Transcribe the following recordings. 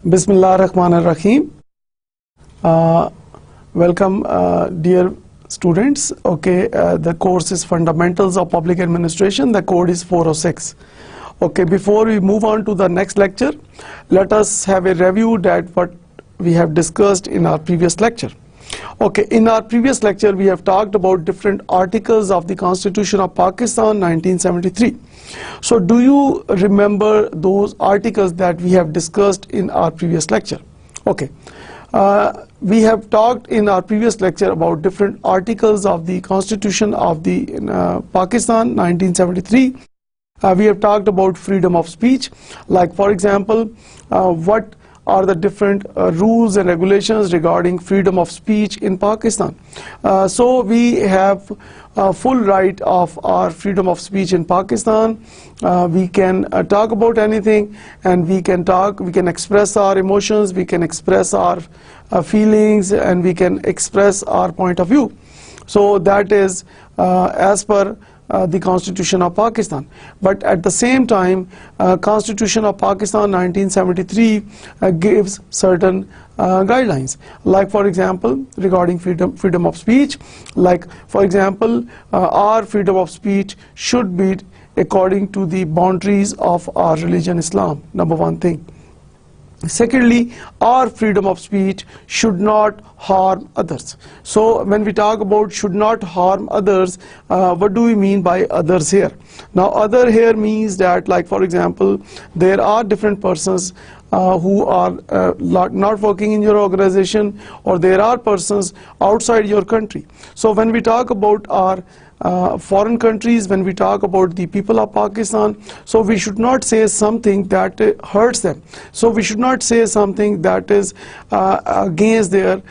Bismillah ar-Rahman ar-Rahim. Welcome, dear students. Okay, the course is Fundamentals of Public Administration. The code is 406. Okay, before we move on to the next lecture, let us have a review that what we have discussed in our previous lecture. Okay, in our previous lecture, we have talked about different articles of the Constitution of Pakistan 1973. So do you remember those articles that we have discussed in our previous lecture? Okay, we have talked in our previous lecture about different articles of the Constitution of the Pakistan 1973. We have talked about freedom of speech, like for example, what are the different rules and regulations regarding freedom of speech in Pakistan. So we have full right of our freedom of speech in Pakistan. We can talk about anything, and we can express our emotions, we can express our feelings, and we can express our point of view. So that is as per the Constitution of Pakistan. But at the same time, Constitution of Pakistan 1973 gives certain guidelines, like for example regarding freedom of speech, like for example our freedom of speech should be according to the boundaries of our religion Islam, number one thing. Secondly, our freedom of speech should not harm others. So when we talk about should not harm others, what do we mean by others here? Now other here means that, like for example, there are different persons who are not working in your organization, or there are persons outside your country. So when we talk about our foreign countries, when we talk about the people of Pakistan, so we should not say something that hurts them. So we should not say something that is against their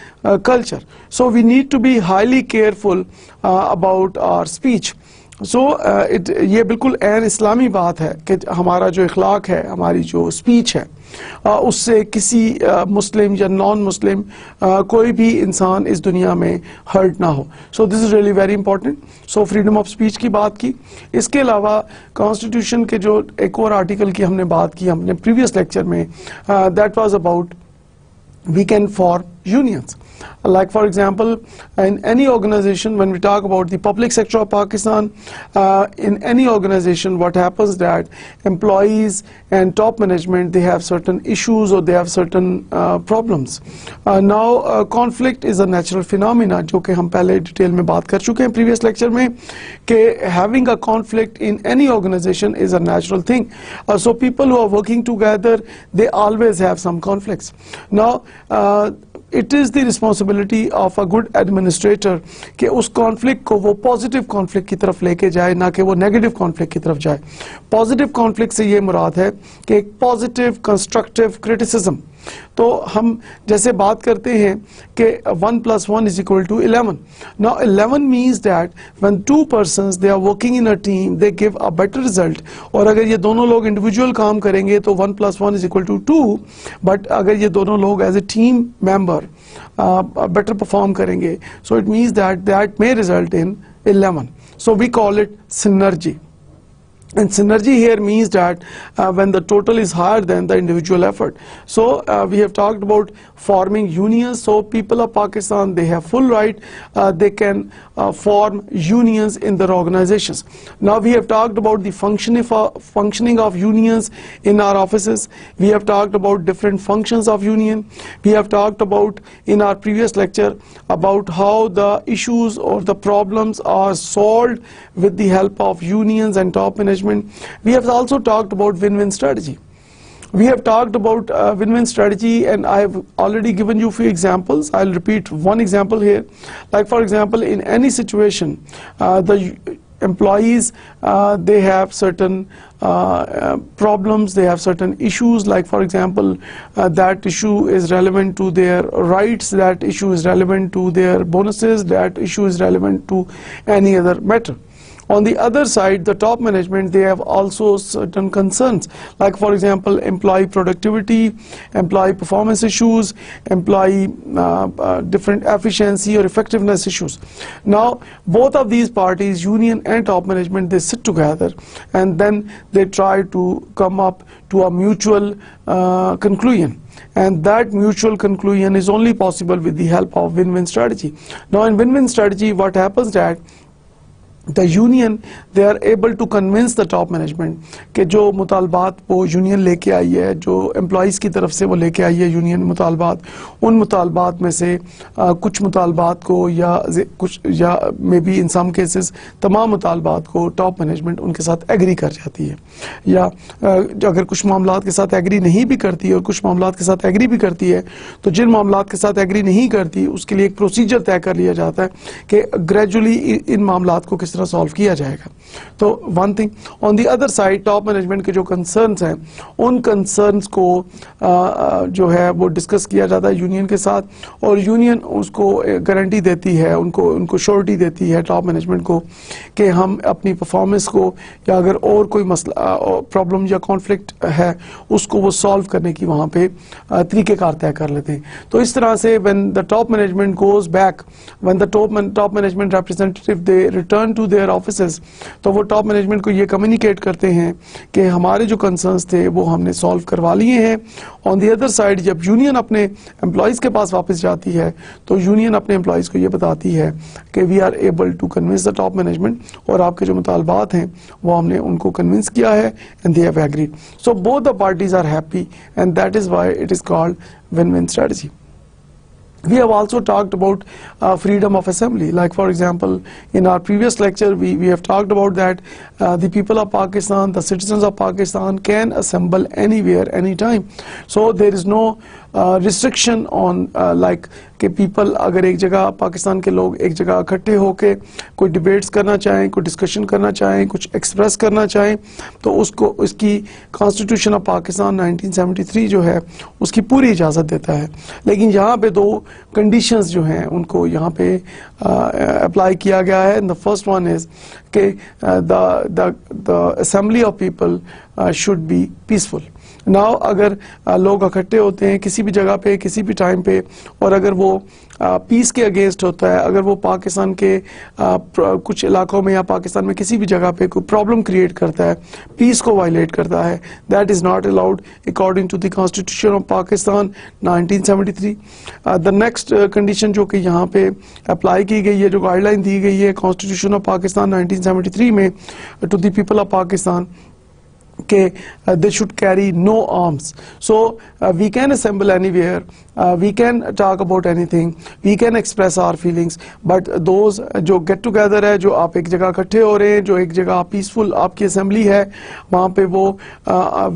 culture. So we need to be highly careful about our speech. So ये बिल्कुल ऐन इस्लामी बात है कि हमारा जो इखलाक है, हमारी जो स्पीच है, उससे किसी मुस्लिम या नॉन मुस्लिम कोई भी इंसान इस दुनिया में हर्ट ना हो. So this is really very important. So freedom of speech की बात की. इसके अलावा कॉन्स्टिट्यूशन के जो एक और आर्टिकल की हमने बात की हमने प्रीवियस लेक्चर में, that was about we can form unions. Like for example, in any organization, when we talk about the public sector of Pakistan, in any organization, what happens that employees and top management, they have certain issues or they have certain problems. Now conflict is a natural phenomena, जो कि हम पहले detail में बात कर चुके हैं previous lecture में, कि having a conflict in any organization is a natural thing. So people who are working together, they always have some conflicts. Now it is the responsibility of a good administrator कि उस conflict को वो positive conflict की तरफ लेके जाए, ना कि वो negative conflict की तरफ जाए. Positive conflict से ये मुराद है कि एक positive constructive criticism. तो हम जैसे बात करते हैं कि 1 + 1 = 11. Now 11 means that when two persons they are working in a team, they give a better result. और अगर ये दोनों लोग individual काम करेंगे तो 1 + 1 = 2. But अगर ये दोनों लोग as a team member better perform करेंगे, so it means that may result in 11. So we call it synergy. And synergy here means that when the total is higher than the individual effort. So we have talked about forming unions. So people of Pakistan, they have full right. They can form unions in their organizations. Now we have talked about the functioning of unions in our offices. We have talked about different functions of union. We have talked about in our previous lecture about how the issues or the problems are solved with the help of unions and top management. We have also talked about win-win strategy. We have talked about win-win strategy, and I have already given you a few examples. I'll repeat one example here. Like for example, in any situation, the employees, they have certain problems, they have certain issues, like for example, that issue is relevant to their rights, that issue is relevant to their bonuses, that issue is relevant to any other matter. On the other side, the top management, they have also certain concerns, like for example, employee productivity, employee performance issues, employee different efficiency or effectiveness issues. Now, both of these parties, union and top management, they sit together and then they try to come up to a mutual conclusion. And that mutual conclusion is only possible with the help of win-win strategy. Now, in win-win strategy, what happens that the union, they are able to convince the top management कि जो मुतालबात वो union लेके आई है, जो employees की तरफ से वो लेके आई है यूनियन मुतालबात, उन मुतालबात में से कुछ मुतालबात को या may be in some cases तमाम मुतालबात को टॉप मैनेजमेंट उनके साथ एग्री कर जाती है, या अगर कुछ मामलात के साथ एग्री नहीं भी करती है और कुछ मामलात के साथ एग्री भी करती है, तो जिन मामलात के साथ एग्री नहीं करती उसके लिए एक प्रोसीजर तय कर लिया जाता है कि ग्रेजुअली इन मामलात को तरह सॉल्व किया जाएगा. तो one thing. On the other side, top management के जो कंसर्न्स हैं, उन कंसर्न्स को जो है वो डिस्कस किया जाता है यूनियन के साथ, और यूनियन उसको गारंटी देती है, उनको श्योरिटी देती है टॉप मैनेजमेंट को कि हम अपनी परफॉर्मेंस को, या अगर और कोई मसला प्रॉब्लम या कॉन्फ्लिक्ट है उसको वो सॉल्व करने की वहाँ पे तरीक़ेकार तय कर लेते हैं. तो इस तरह से when the top management goes back, when the top management representative they return to their offices, तो वो टॉप मैनेजमेंट को ये कम्युनिकेट करते हैं कि हमारे जो कंसर्न्स थे वो हमने सॉल्व करवा लिए हैं. ऑन दी अदर साइड, जब यूनियन अपने एम्प्लॉयज़ के पास वापस जाती है तो यूनियन अपने एम्प्लॉयज़ को ये बताती है कि we are able to convince the top management, और आपके जो मुतालबात हैं वो हमने उनको कन्विंस किया है and they have agreed. So both the parties are happy and that is why it is called win win strategy. We have also talked about freedom of assembly. Like for example, in our previous lecture, we have talked about that the people of Pakistan, the citizens of Pakistan can assemble anywhere, anytime. So there is no restriction on like कि people अगर एक जगह, पाकिस्तान के लोग एक जगह इकट्ठे होके कोई डिबेट्स करना चाहें, कोई डिस्कशन करना चाहें, कुछ एक्सप्रेस करना चाहें, तो उसको उसकी कॉन्स्टिट्यूशन ऑफ पाकिस्तान 1973 जो है उसकी पूरी इजाज़त देता है. लेकिन यहाँ पे दो कंडीशंस जो हैं उनको यहाँ पे अप्लाई किया गया है. द फर्स्ट वन इज़ कि the assembly of people should be peaceful. Now अगर लोग इकट्ठे होते हैं किसी भी जगह पे, किसी भी टाइम पे, और अगर वो पीस के अगेंस्ट होता है, अगर वो पाकिस्तान के कुछ इलाकों में या पाकिस्तान में किसी भी जगह पे कोई प्रॉब्लम क्रिएट करता है, पीस को वायलेट करता है, that is not allowed according to the constitution of Pakistan 1973. The next condition जो कि यहाँ पे अप्लाई की गई है, जो गाइडलाइन दी गई है कॉन्स्टिट्यूशन ऑफ पाकिस्तान 1973 में to the people of Pakistan, they should carry no arms. So we can assemble anywhere, we can talk about anything, we can express our feelings, but those जो get together है, जो आप एक जगह इकट्ठे हो रहे हैं, जो एक जगह पीसफुल आपकी असेंबली है, वहाँ पे वो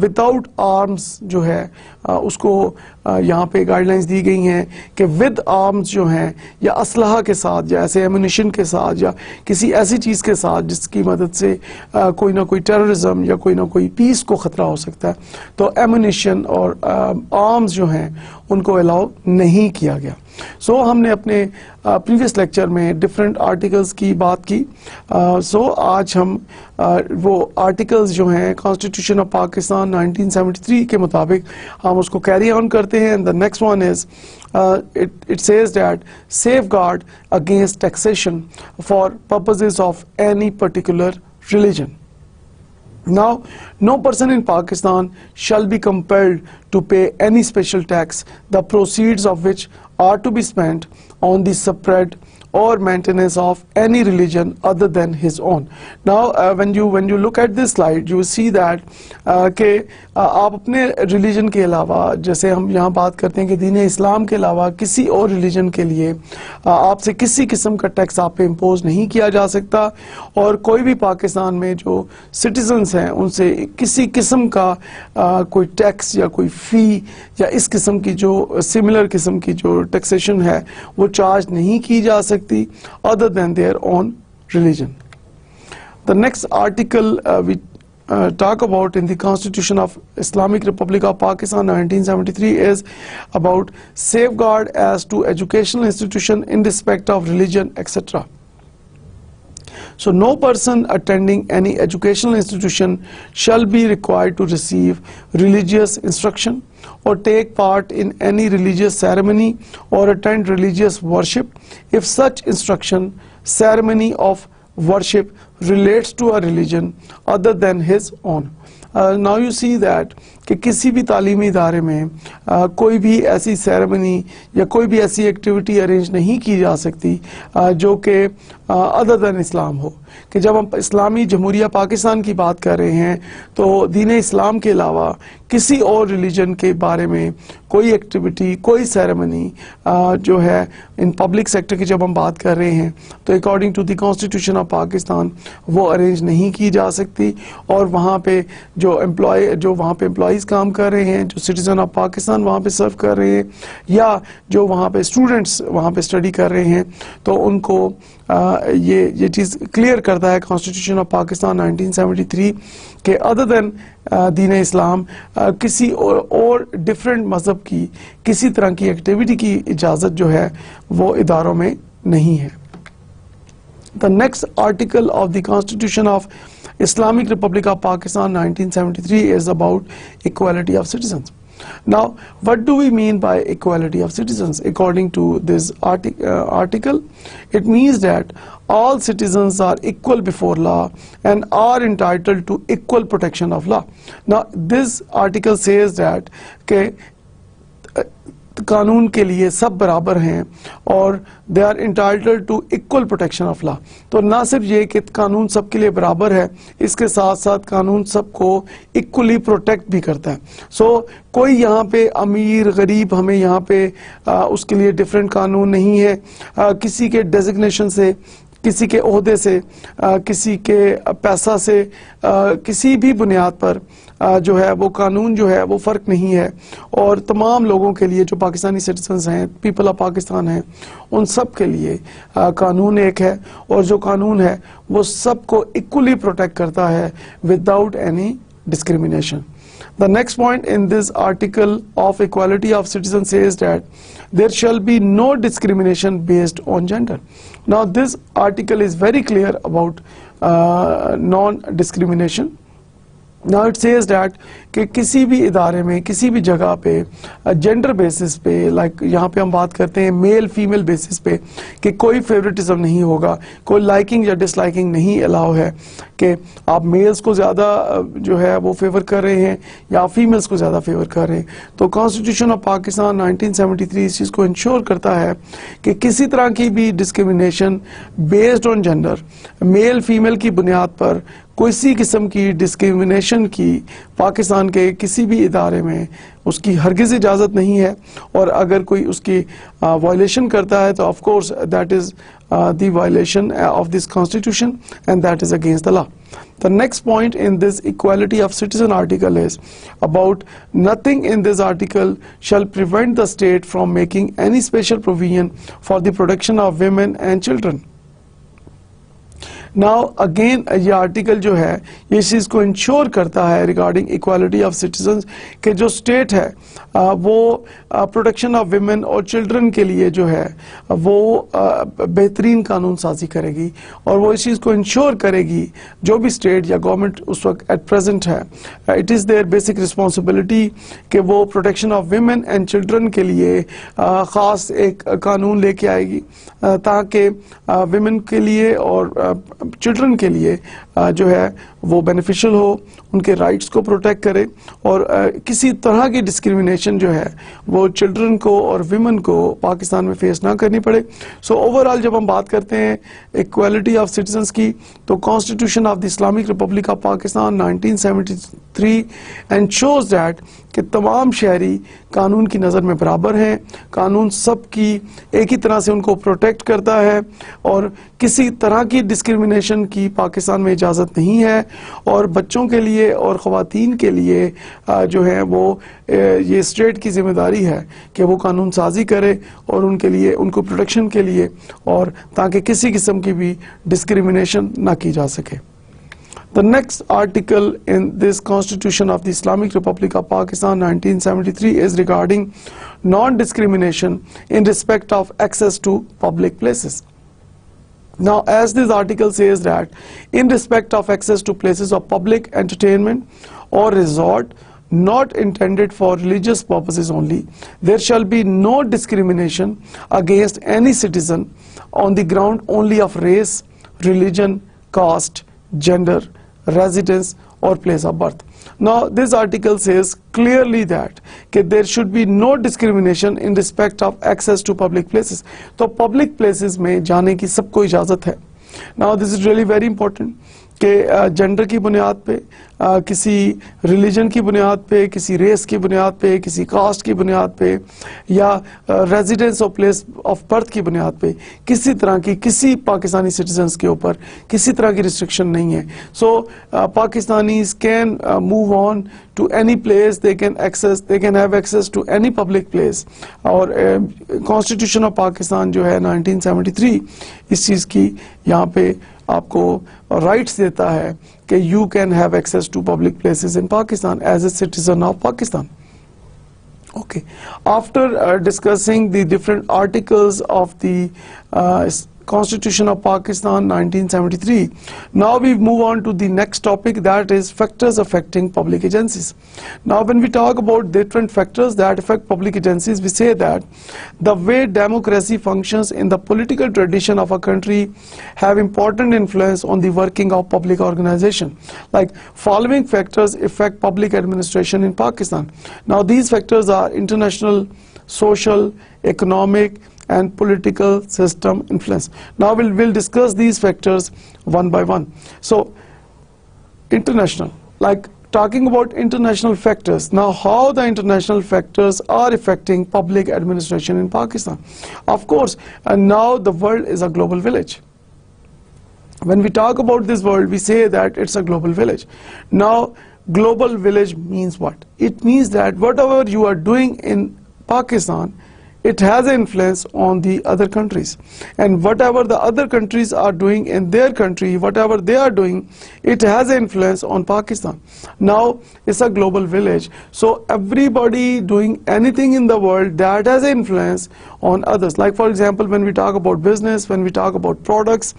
विदाउट आर्म्स जो है उसको यहाँ पे गाइडलाइंस दी गई हैं कि विद आर्म्स जो हैं या असलहा के साथ या ऐसे एम्यूनिशन के साथ या किसी ऐसी चीज़ के साथ जिसकी मदद से कोई ना कोई टेररिज्म या कोई ना कोई पीस को ख़तरा हो सकता है, तो एम्यूनिशन और आर्म्स जो हैं उनको अलाउ नहीं किया गया. सो हमने अपने प्रीवियस लेक्चर में डिफरेंट आर्टिकल्स की बात की. सो आज हम वो आर्टिकल्स जो हैं कॉन्स्टिट्यूशन ऑफ पाकिस्तान 1973 के मुताबिक हम उसको कैरी ऑन करते हैं. The next one is it says that safeguard against taxation for purposes of any particular religion. Now, no person in Pakistan shall be compelled to pay any special tax, the proceeds of which are to be spent on the spread or maintenance of any religion other than his own. Now, when you look at this slide, you see that कि आप अपने religion के अलावा, जैसे हम यहाँ बात करते हैं कि दीन इस्लाम के अलावा किसी और रिलीजन के लिए आपसे किसी किस्म का टैक्स आप पे इम्पोज नहीं किया जा सकता, और कोई भी पाकिस्तान में जो सिटीजन्स हैं उनसे किसी किस्म का कोई टैक्स या कोई फ़ी या इस किस्म की जो सिमिलर किस्म की जो टैक्सेशन है वो चार्ज नहीं की जा सकती other than their own religion. The next article we talk about in the Constitution of Islamic Republic of Pakistan 1973 is about safeguard as to educational institution in respect of religion, etc. So no person attending any educational institution shall be required to receive religious instruction or take part in any religious ceremony or attend religious worship if such instruction, ceremony of worship relates to a religion other than his own. Now you see that कि किसी भी तालीमी इदारे में कोई भी ऐसी ceremony या कोई भी ऐसी एक्टिविटी अरेंज नहीं की जा सकती जो कि अदर दैन इस्लाम हो। कि जब हम इस्लामी जमहूरिया पाकिस्तान की बात कर रहे हैं तो दीन इस्लाम के अलावा किसी और रिलीजन के बारे में कोई एक्टिविटी, कोई सेरेमनी जो है इन पब्लिक सेक्टर की जब हम बात कर रहे हैं तो according to the constitution of Pakistan वो अरेंज नहीं की जा सकती। और वहाँ पे जो वहाँ पे एम्प्लॉयज़ काम कर रहे हैं, जो सिटीज़न ऑफ पाकिस्तान वहाँ पे सर्व कर रहे हैं या जो वहाँ पे स्टूडेंट्स वहाँ पे स्टडी कर रहे हैं, तो उनको ये चीज़ क्लियर करता है कॉन्स्टिट्यूशन ऑफ पाकिस्तान 1973 के अदर देन दीन इस्लाम किसी और डिफरेंट मज़हब की किसी तरह की एक्टिविटी की इजाज़त जो है वो इदारों में नहीं है। The next article of the Constitution of Islamic Republic of Pakistan 1973 is about equality of citizens. Now, what do we mean by equality of citizens? According to this article, it means that all citizens are equal before law and are entitled to equal protection of law. Now, this article says that कानून के लिए सब बराबर हैं और they are entitled to equal protection of law. तो ना सिर्फ ये कि कानून सबके लिए बराबर है, इसके साथ साथ कानून सबको इक्वली प्रोटेक्ट भी करता है। सो कोई यहाँ पे अमीर गरीब हमें यहाँ पे उसके लिए डिफरेंट कानून नहीं है। किसी के डेजिग्नेशन से, किसी के ओहदे से, किसी के पैसा से, किसी भी बुनियाद पर जो है वो कानून जो है वो फ़र्क नहीं है। और तमाम लोगों के लिए जो पाकिस्तानी सिटीजन्स हैं, पीपल ऑफ पाकिस्तान हैं, उन सब के लिए कानून एक है और जो कानून है वो सबको इक्वली प्रोटेक्ट करता है without any discrimination. The next point in this article of equality of citizens says that there shall be no discrimination based on gender. Now this article is very clear about non-discrimination. Now it says that कि किसी भी इदारे में, किसी भी जगह पे gender basis पे, लाइक यहाँ पे हम बात करते हैं मेल फीमेल बेसिस पे, कि कोई फेवरेटिज्म नहीं होगा, कोई लाइकिंग या डिसलाइकिंग नहीं अलाउ है कि आप मेल्स को ज़्यादा जो है वो फेवर कर रहे हैं या फीमेल्स को ज़्यादा फेवर कर रहे हैं। तो कॉन्स्टिट्यूशन ऑफ पाकिस्तान 1973 इस चीज़ को इंश्योर करता है कि किसी तरह की भी discrimination based on gender, male female की बुनियाद पर किसी किस्म की डिस्क्रिमिनेशन की पाकिस्तान के किसी भी इदारे में उसकी हरगिज़ इजाज़त नहीं है। और अगर कोई उसकी वायलेशन करता है तो of course that is the violation of this constitution and that is against the law. The next point in this equality of citizen article is about nothing in this article shall prevent the state from making any special provision for the protection of women and children. Now again ये article जो है ये इस चीज़ को ensure करता है regarding equality of citizens के जो स्टेट है वो प्रोटेक्शन ऑफ विमेन और चिल्ड्रन के लिए जो है वो बेहतरीन कानून साजी करेगी और वो इस चीज़ को इंश्योर करेगी जो भी स्टेट या गवर्नमेंट उस वक्त एट प्रेजेंट है, it is their basic responsibility कि वो protection of women and children के लिए ख़ास एक कानून लेके आएगी ताकि विमेन के लिए और चिल्ड्रन के लिए जो है वो बेनिफिशियल हो, उनके राइट्स को प्रोटेक्ट करे और किसी तरह की डिस्क्रिमिनेशन जो है वो चिल्ड्रन को और विमेन को पाकिस्तान में फेस ना करनी पड़े। सो ओवरऑल जब हम बात करते हैं इक्वालिटी ऑफ सिटीजन्स की तो constitution of the Islamic Republic of Pakistan 1973 ensures that कि तमाम शहरी कानून की नज़र में बराबर हैं, कानून सबकी एक ही तरह से उनको प्रोटेक्ट करता है और किसी तरह की डिस्क्रिमिनेशन की पाकिस्तान में इजाज़त नहीं है। और बच्चों के लिए और ख़वातीन के लिए जो है वो ये स्टेट की जिम्मेदारी है कि वो कानून साजी करे और उनके लिए उनको प्रोटेक्शन के लिए और ताकि किसी किस्म की भी डिस्क्रिमिनेशन ना की जा सके। The next article in this Constitution of the Islamic Republic of Pakistan 1973 is regarding non-discrimination in respect of access to public places. Now, as this article says that in respect of access to places of public entertainment or resort not intended for religious purposes only, there shall be no discrimination against any citizen on the ground only of race, religion, caste, gender, residence or place of birth. Now, this article says clearly that there should be no discrimination in respect of access to public places. तो public places में जाने की सबको इजाज़त है. Now, this is really very important कि gender की बुनियाद पे, किसी रिलीजन की बुनियाद पे, किसी रेस की बुनियाद पे, किसी कास्ट की बुनियाद पे या रेजिडेंस और प्लेस ऑफ बर्थ की बुनियाद पे किसी तरह की किसी पाकिस्तानी सिटीजन्स के ऊपर किसी तरह की रिस्ट्रिक्शन नहीं है. So Pakistanis can move on to any place, they can have access to any public place. और Constitution of Pakistan जो है 1973 इस चीज़ की यहाँ पे आपको rights देता है कि you can have access to public places in Pakistan as a citizen of Pakistan. Okay. After discussing the different articles of the Constitution of Pakistan 1973, now we move on to the next topic, that is factors affecting public agencies. Now when we talk about different factors that affect public agencies, we say that the way democracy functions in the political tradition of a country have important influence on the working of public organization. Like following factors affect public administration in Pakistan. Now these factors are international, social, economic and political system influence. Now we'll discuss these factors one by one. So international, like talking about international factors. Now how the international factors are affecting public administration in Pakistan. Of course, and now the world is a global village. When we talk about this world, we say that it's a global village. Now global village means what? It means that whatever you are doing in Pakistan, it has an influence on the other countries, and whatever the other countries are doing in their country, whatever they are doing, it has an influence on Pakistan. Now it's a global village, so everybody doing anything in the world that has an influence on others. Like for example, when we talk about business, when we talk about products,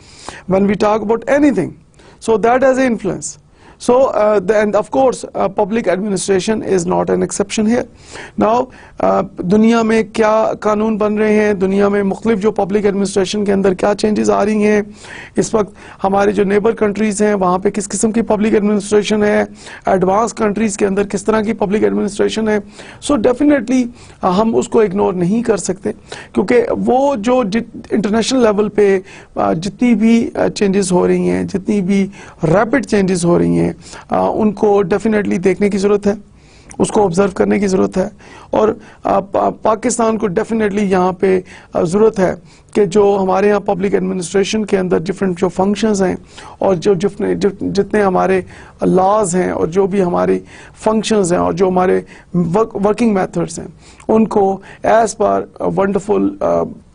when we talk about anything, so that has an influence. So and of course public administration is not an exception here. Now दुनिया में क्या कानून बन रहे हैं, दुनिया में मुख्तलिफ जो पब्लिक एडमिनिस्ट्रेशन के अंदर क्या चेंजेस आ रही हैं, इस वक्त हमारे जो नेबर कंट्रीज़ हैं वहाँ पे किस किस्म की पब्लिक एडमिनिस्ट्रेशन है, एडवांस कंट्रीज़ के अंदर किस तरह की पब्लिक एडमिनिस्ट्रेशन है. सो डेफिनेटली हम उसको इग्नोर नहीं कर सकते, क्योंकि वो जो इंटरनेशनल लेवल पे जितनी भी चेंजेस हो रही हैं, जितनी भी रैपिड चेंजेस हो रही हैं, उनको डेफिनेटली देखने की ज़रूरत है, उसको ऑब्जर्व करने की ज़रूरत है. और पाकिस्तान को डेफिनेटली यहाँ पे ज़रूरत है कि जो हमारे यहाँ पब्लिक एडमिनिस्ट्रेशन के अंदर डिफरेंट जो फंक्शंस हैं और जो जितने हमारे लॉज हैं और जो भी हमारे फंक्शंस हैं और जो हमारे वर्किंग मेथड्स हैं, उनको एज़ पर वंडरफुल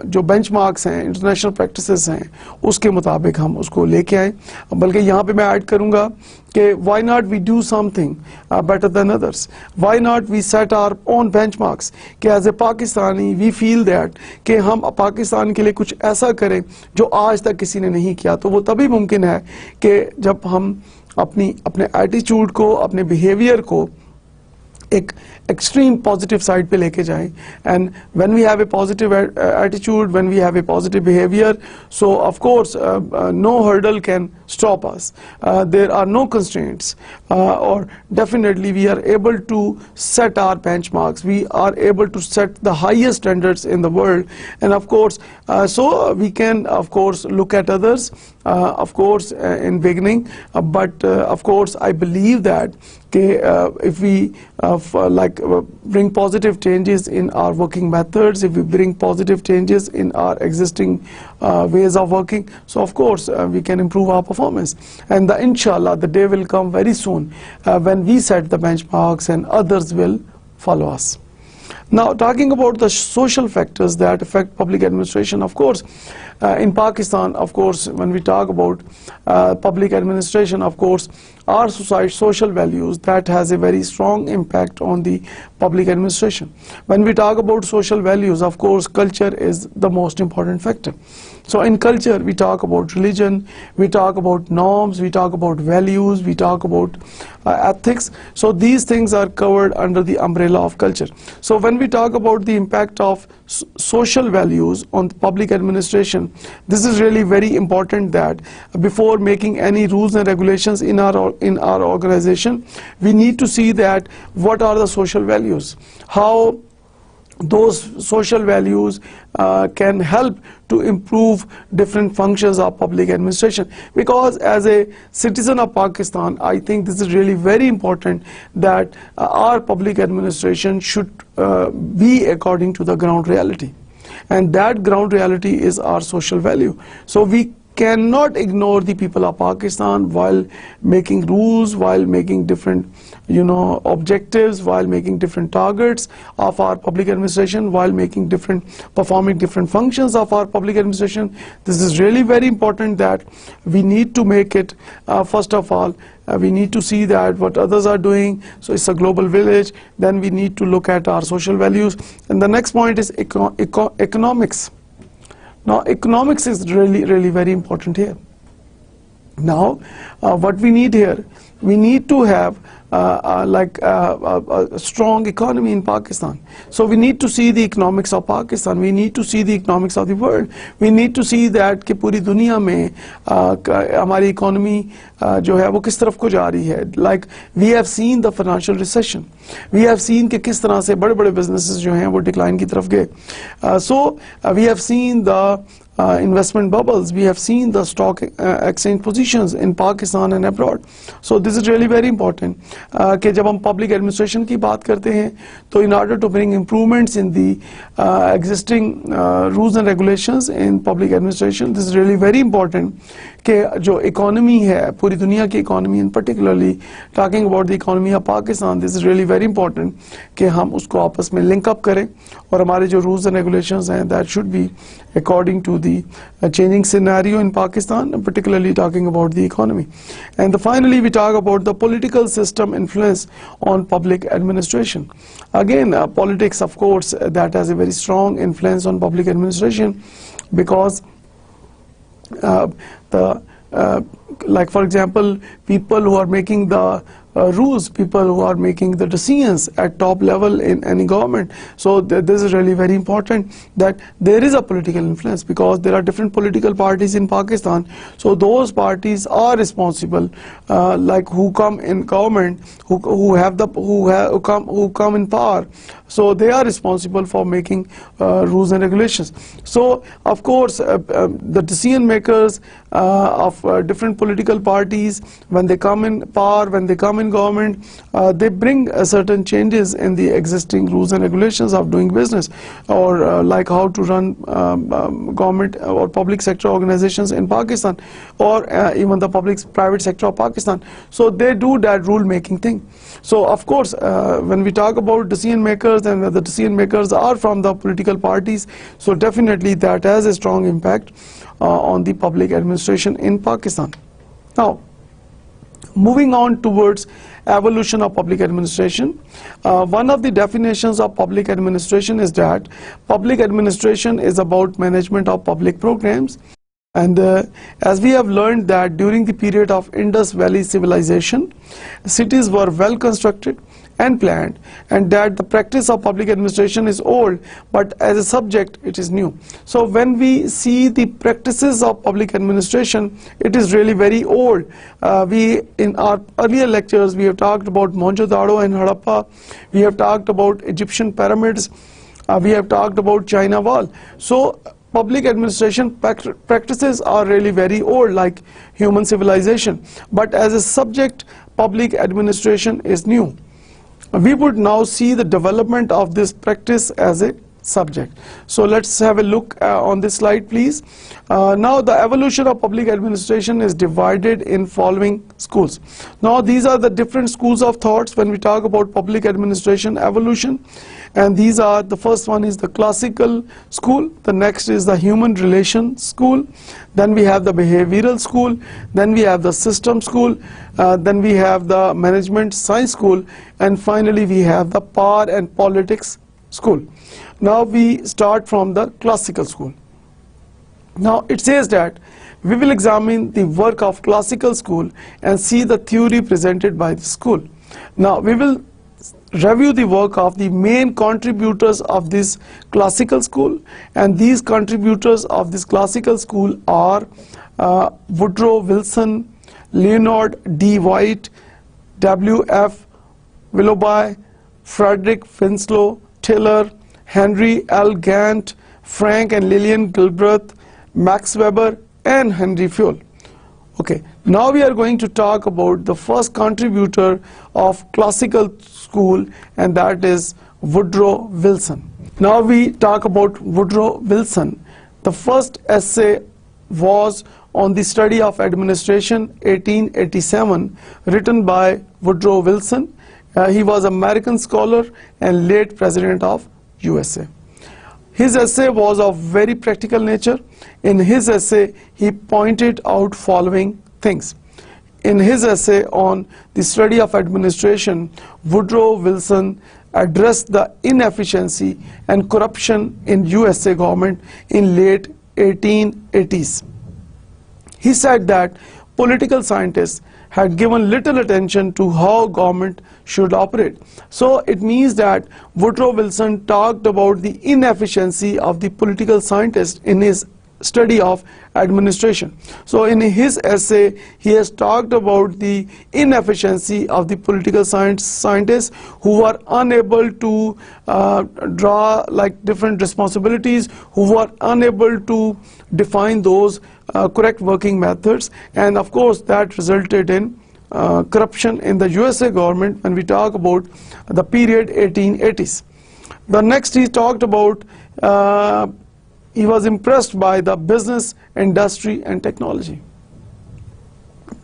जो बेंचमार्क्स हैं, इंटरनेशनल प्रैक्टिसेस हैं, उसके मुताबिक हम उसको लेके आएँ. बल्कि यहाँ पे मैं ऐड करूँगा कि why not we do something better than others, why not we set our own benchmarks, कि as a Pakistani we feel that कि हम पाकिस्तान के लिए कुछ ऐसा करें जो आज तक किसी ने नहीं किया. तो वो तभी मुमकिन है कि जब हम अपने एटीट्यूड को, अपने बिहेवियर को एक extreme positive side पे लेके जाएं. And when we have a positive attitude, when we have a positive behavior, so of course no hurdle can stop us. There are no constraints, or definitely we are able to set our benchmarks. We are able to set the highest standards in the world, and of course so we can of course look at others of course in beginning, but of course I believe that if we bring positive changes in our working methods, if we bring positive changes in our existing ways of working, so of course we can improve our performance. And inshallah the day will come very soon when we set the benchmarks and others will follow us. Now, talking about the social factors that affect public administration, of course, in Pakistan, of course, when we talk about public administration, of course, our society, social values, that has a very strong impact on the public administration. When we talk about social values, of course, culture is the most important factor. So in culture, we talk about religion, we talk about norms, we talk about values, we talk about ethics. So these things are covered under the umbrella of culture. So when we talk about the impact of social values on the public administration, this is really very important that before making any rules and regulations in our organization, we need to see that what are the social values, how those social values can help to improve different functions of public administration. Because as a citizen of Pakistan, I think this is really very important that our public administration should be according to the ground reality. And that ground reality is our social value. So we cannot ignore the people of Pakistan while making rules, while making different objectives, while making different targets of our public administration, while performing different functions of our public administration. This is really very important that we need to make it, first of all, we need to see that what others are doing, so it's a global village. Then we need to look at our social values. And the next point is economics. Now, economics is really very important here. Now, what we need here, we need to have a strong economy in Pakistan. So we need to see the economics of Pakistan. We need to see the economics of the world. We need to see that कि पूरी दुनिया में हमारी economy जो है वो किस तरफ को जा रही है. Like we have seen the financial recession. We have seen कि किस तरह से बड़े-बड़े businesses जो हैं वो decline की तरफ गए. So we have seen the investment bubbles. We have seen the stock exchange positions in Pakistan and abroad. So this is really very important कि जब हम public administration की बात करते हैं तो in order to bring improvements in the existing rules and regulations in public administration, this is really very important कि जो economy है पूरी दुनिया की economy, and particularly talking about the economy of Pakistan, this is really very important कि हम उसको आपस में link up करें और हमारे जो rules and regulations हैं that should be according to the changing scenario in Pakistan, particularly talking about the economy. And finally, we talk about the political system influence on public administration. Again, politics, of course, that has a very strong influence on public administration because like for example, people who are making the rules, people who are making the decisions at top level in any government. So this is really very important that there is a political influence because there are different political parties in Pakistan. So those parties are responsible, like who come in government, who come in power. So they are responsible for making rules and regulations. So of course, the decision makers of different political parties, when they come in power, when they come in government, they bring certain changes in the existing rules and regulations of doing business, or like how to run government or public sector organizations in Pakistan, or even the private sector of Pakistan. So they do that rule making thing. So of course, when we talk about decision makers, and the decision makers are from the political parties, so definitely that has a strong impact on the public administration in Pakistan. Now, moving on towards evolution of public administration, one of the definitions of public administration is that public administration is about management of public programs. And as we have learned that during the period of Indus Valley civilization, cities were well constructed and planned, and that the practice of public administration is old, but as a subject it is new. So when we see the practices of public administration, it is really very old. In our earlier lectures, we have talked about Mohenjo-daro and Harappa. We have talked about Egyptian pyramids. We have talked about China Wall. So public administration practices are really very old, like human civilization. But as a subject, public administration is new. We would now see the development of this practice as a subject. So let's have a look on this slide, please. Now the evolution of public administration is divided in following schools. Now these are the different schools of thoughts when we talk about public administration evolution. And these are, the first one is the classical school, the next is the human relation school, then we have the behavioral school, then we have the system school, then we have the management science school, and finally we have the power and politics school. Now we start from the classical school. Now it says that we will examine the work of classical school and see the theory presented by the school. Now we will review the work of the main contributors of this classical school, and these contributors of this classical school are Woodrow Wilson, Leonard D. White, W.F. Willoughby, Frederick Winslow Taylor, Henry L. Gantt, Frank and Lillian Gilbreth, Max Weber, and Henry Fayol. Okay, now we are going to talk about the first contributor of classical school, and that is Woodrow Wilson. Now we talk about Woodrow Wilson. The first essay was on the study of administration, 1887, written by Woodrow Wilson. He was an American scholar and late president of USA. His essay was of very practical nature. In his essay, he pointed out following things. In his essay on the study of administration, Woodrow Wilson addressed the inefficiency and corruption in USA government in late 1880s. He said that political scientists had given little attention to how government should operate. So it means that Woodrow Wilson talked about the inefficiency of the political scientists in his study of administration. So in his essay, he has talked about the inefficiency of the political scientists who were unable to draw like different responsibilities, who were unable to define those correct working methods, and of course that resulted in corruption in the USA government when we talk about the period 1880s. The next he talked about he was impressed by the business, industry and technology.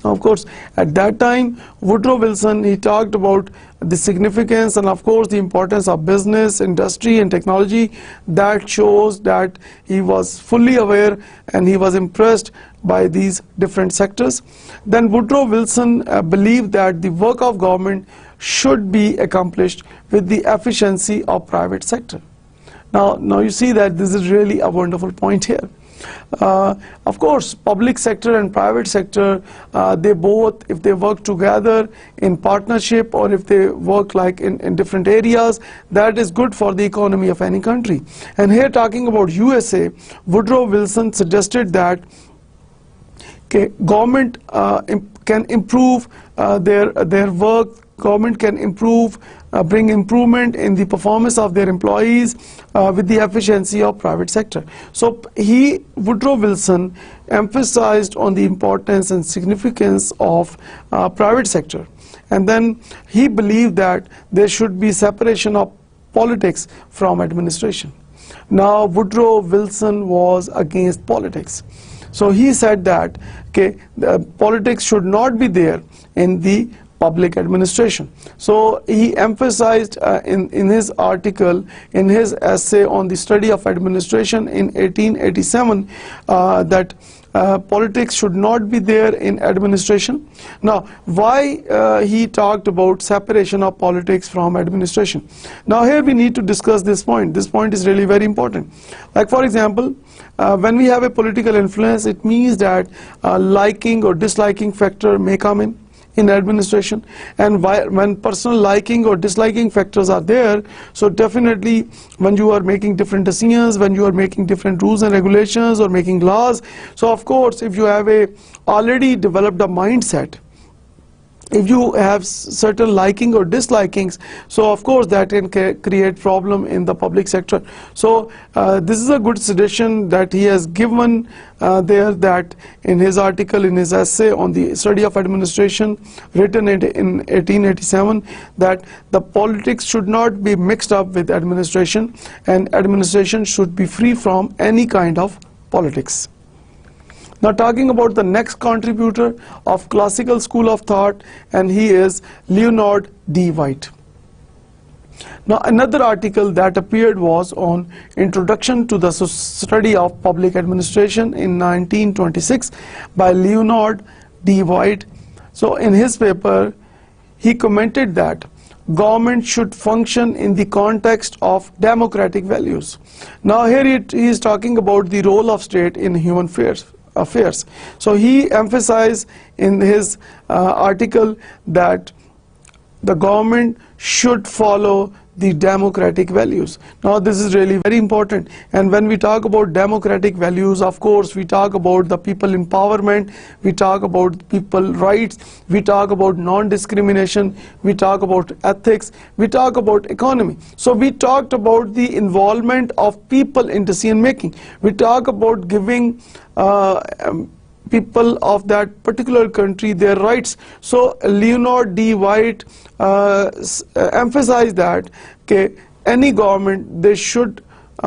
Now, of course, at that time, Woodrow Wilson, he talked about the significance and of course the importance of business, industry and technology. That shows that he was fully aware and he was impressed by these different sectors. Then Woodrow Wilson believed that the work of government should be accomplished with the efficiency of private sector. Now you see that this is really a wonderful point here. Of course, public sector and private sector, they both, if they work together in partnership or if they work like in different areas, that is good for the economy of any country. And here talking about USA, Woodrow Wilson suggested that government can improve their work. Government can improve, bring improvement in the performance of their employees with the efficiency of private sector. So Woodrow Wilson emphasized on the importance and significance of private sector. And then he believed that there should be separation of politics from administration. Now Woodrow Wilson was against politics. So he said that politics should not be there in the public administration. So he emphasized in his article, in his essay on the study of administration in 1887, that politics should not be there in administration. Now, why he talked about separation of politics from administration? Now here we need to discuss this point. This point is really very important. Like for example, when we have a political influence, it means that liking or disliking factor may come in administration, and when personal liking or disliking factors are there, so definitely when you are making different decisions, when you are making different rules and regulations or making laws, so of course if you have already developed a mindset, if you have certain liking or dislikings, so of course that can create problem in the public sector. So this is a good suggestion that he has given there, that in his article, in his essay on the study of administration written in 1887, that the politics should not be mixed up with administration, and administration should be free from any kind of politics. Now talking about the next contributor of classical school of thought, and he is Leonard D. White. Now another article that appeared was on Introduction to the Study of Public Administration in 1926 by Leonard D. White. So in his paper he commented that government should function in the context of democratic values. Now here he is talking about the role of state in human affairs. So he emphasized in his article that the government should follow the democratic values. Now this is really very important, and when we talk about democratic values, of course we talk about the people empowerment, we talk about people rights, we talk about non-discrimination, we talk about ethics, we talk about economy. So we talked about the involvement of people in decision making. We talk about giving people of that particular country their rights. So Leonard D. White emphasized that any government, they should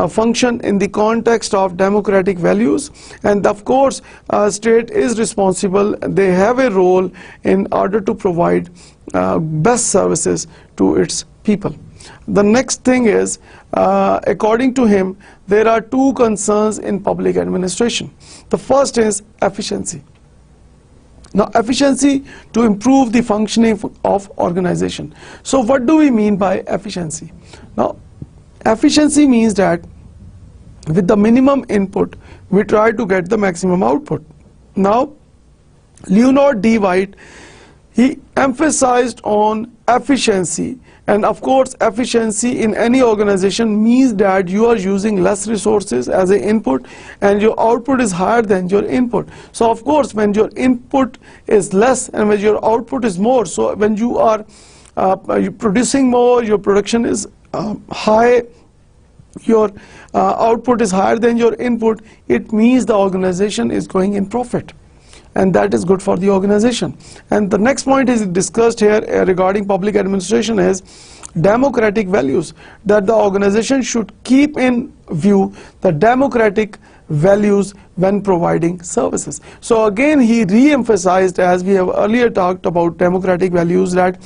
function in the context of democratic values, and of course state is responsible, they have a role in order to provide best services to its people. The next thing is, according to him, there are two concerns in public administration. The first is efficiency. Now efficiency to improve the functioning of organization. So what do we mean by efficiency? Now efficiency means that with the minimum input we try to get the maximum output. Now Leonard D. White, he emphasized on efficiency, and of course efficiency in any organization means that you are using less resources as an input and your output is higher than your input. So of course when your input is less and when your output is more, so when you are you're producing more, your production is high, your output is higher than your input, it means the organization is going in profit, and that is good for the organization. And the next point is discussed here regarding public administration is democratic values, that the organization should keep in view the democratic values when providing services. So again he re-emphasized, as we have earlier talked about democratic values, that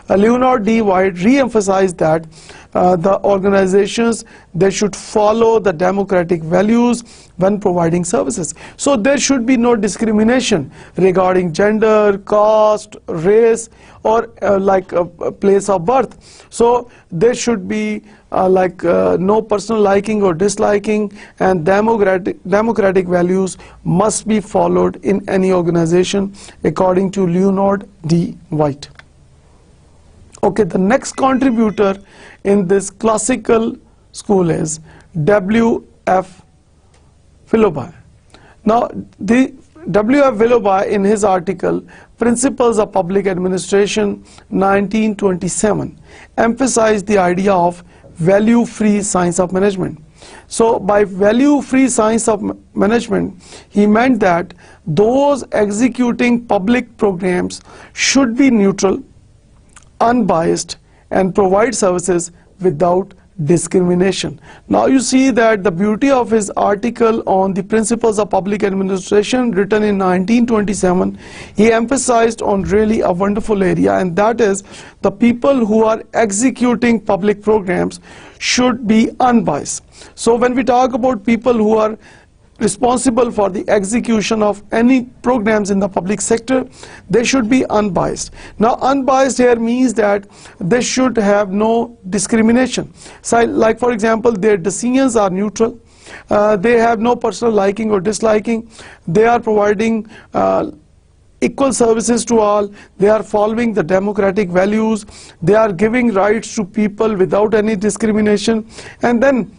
Leonard D. White re-emphasized that the organizations, they should follow the democratic values when providing services. So there should be no discrimination regarding gender, caste, race, or place of birth. So there should be no personal liking or disliking, and democratic values must be followed in any organization according to Leonard D. White. Okay, the next contributor in this classical school is W.F. Willoughby. Now the W.F. Willoughby, in his article Principles of Public Administration 1927, emphasized the idea of value-free science of management. So by value-free science of management, he meant that those executing public programs should be neutral, unbiased, and provide services without discrimination. Now you see that the beauty of his article on the principles of public administration, written in 1927, he emphasized on really a wonderful area, and that is the people who are executing public programs should be unbiased. So when we talk about people who are responsible for the execution of any programs in the public sector, they should be unbiased. Now unbiased here means that they should have no discrimination. So like for example, their decisions are neutral, they have no personal liking or disliking, they are providing equal services to all, they are following the democratic values, they are giving rights to people without any discrimination, and then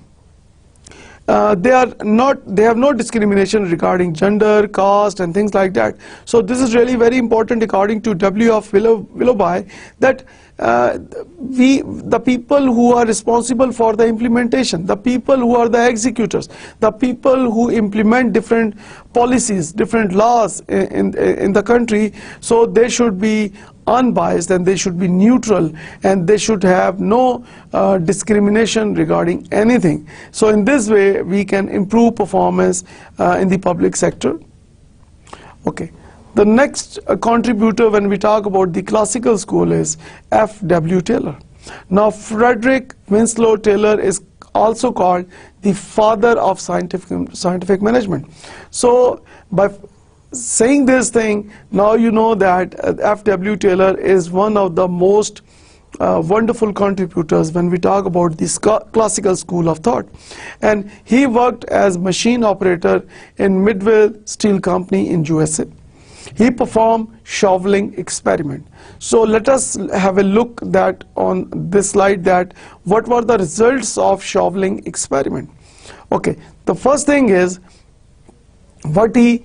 they have no discrimination regarding gender, caste, and things like that. So this is really very important according to W.F. Willoughby, that the people who are responsible for the implementation, the people who are the executors, the people who implement different policies, different laws in the country, so they should be unbiased and they should be neutral and they should have no discrimination regarding anything. So in this way we can improve performance in the public sector. Okay. The next contributor when we talk about the classical school is F.W. Taylor. Now, Frederick Winslow Taylor is also called the father of scientific management. So, by saying this thing, now you know that F.W. Taylor is one of the most wonderful contributors when we talk about this classical school of thought. And he worked as machine operator in Midway Steel Company in USA. He performed shoveling experiment. So let us have a look that on this slide that what were the results of shoveling experiment. Okay, the first thing is what he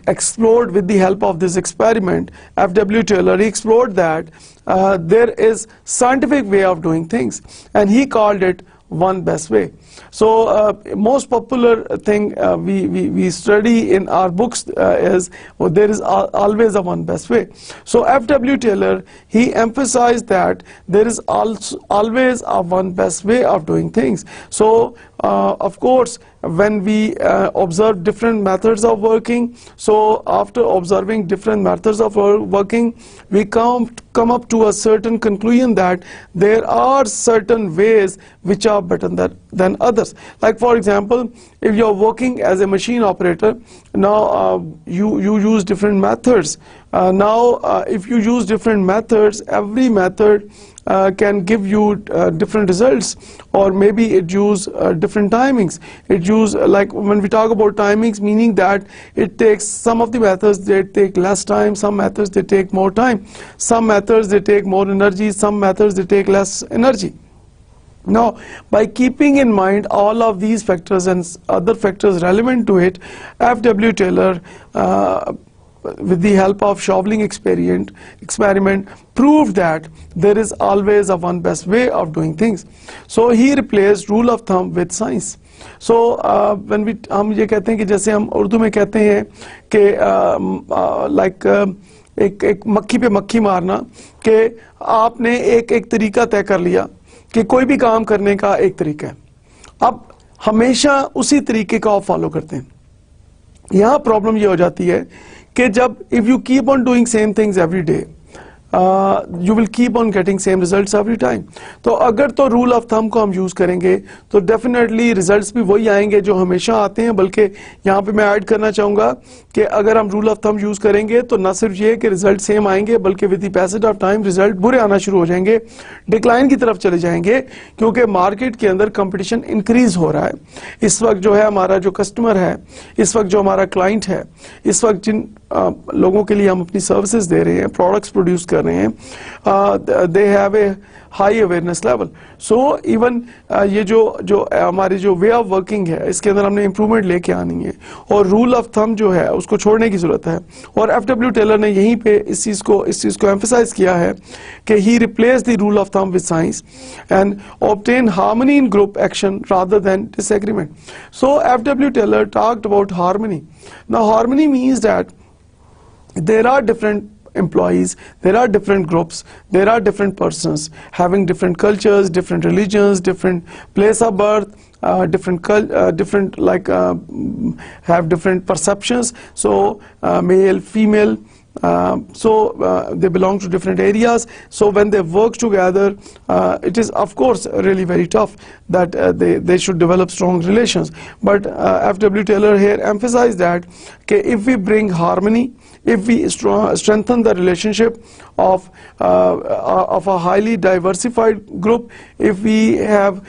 explored with the help of this experiment. F.W. Taylor, he explored that there is scientific way of doing things, and he called it one best way. So most popular thing we study in our books is there is always a one best way. So F.W. Taylor, he emphasized that there is always a one best way of doing things. So of course, when we observe different methods of working, so after observing different methods of working, we come up to a certain conclusion that there are certain ways which are better than others. Like for example, if you are working as a machine operator, now you use different methods. If you use different methods, every method can give you different results, or maybe it use different timings. It use, like when we talk about timings, meaning that it takes, some of the methods they take less time, some methods they take more time, some methods they take more energy, some methods they take less energy. Now, by keeping in mind all of these factors and other factors relevant to it, F.W. Taylor with the help of shoveling experiment proved that there is always a one best way of doing things. So he replaced rule of thumb with science. So when we हम ये कहते हैं कि जैसे हम उर्दू में कहते हैं कि like एक मक्खी पे मक्खी मारना, कि आपने एक तरीका तय कर लिया कि कोई भी काम करने का एक तरीका है, अब हमेशा उसी तरीके का आप फॉलो करते हैं. यहाँ प्रॉब्लम ये हो जाती है कि जब if you keep on doing same things every day, you will keep on getting same results every time. तो अगर तो रूल ऑफ थंब को हम यूज़ करेंगे तो डेफिनेटली रिजल्ट्स भी वही आएंगे जो हमेशा आते हैं. बल्कि यहाँ पे मैं ऐड करना चाहूँगा कि अगर हम रूल ऑफ थंब यूज़ करेंगे तो न सिर्फ ये कि रिजल्ट सेम आएंगे, बल्कि with the passage of time result बुरे आना शुरू हो जाएंगे, डिक्लाइन की तरफ चले जाएंगे, क्योंकि मार्केट के अंदर कंपटीशन इंक्रीज हो रहा है. इस वक्त जो है हमारा जो कस्टमर है, इस वक्त जो हमारा क्लाइंट है, इस वक्त जिन लोगों के लिए हम अपनी सर्विसेज दे रहे हैं, प्रोडक्ट्स प्रोड्यूस कर रहे हैं, they have a high awareness level. So even ये जो हमारी जो वे ऑफ वर्किंग है, इसके अंदर हमने इंप्रूवमेंट लेके आनी है, और रूल ऑफ थंब जो है उसको छोड़ने की जरूरत है. और F.W. टेलर ने यहीं पे इस चीज़ को एम्फसाइज किया है कि he replace the rule of thumb with science and obtain harmony in group action rather than disagreement. So F.W. Taylor talked about harmony. Now harmony means that there are different employees, there are different groups, there are different persons having different cultures, different religions, different place of birth, different have different perceptions. So male, female, they belong to different areas. So when they work together, it is of course really very tough that they should develop strong relations. But F.W. Taylor here emphasized that if we bring harmony, if we strengthen the relationship of a highly diversified group, if we have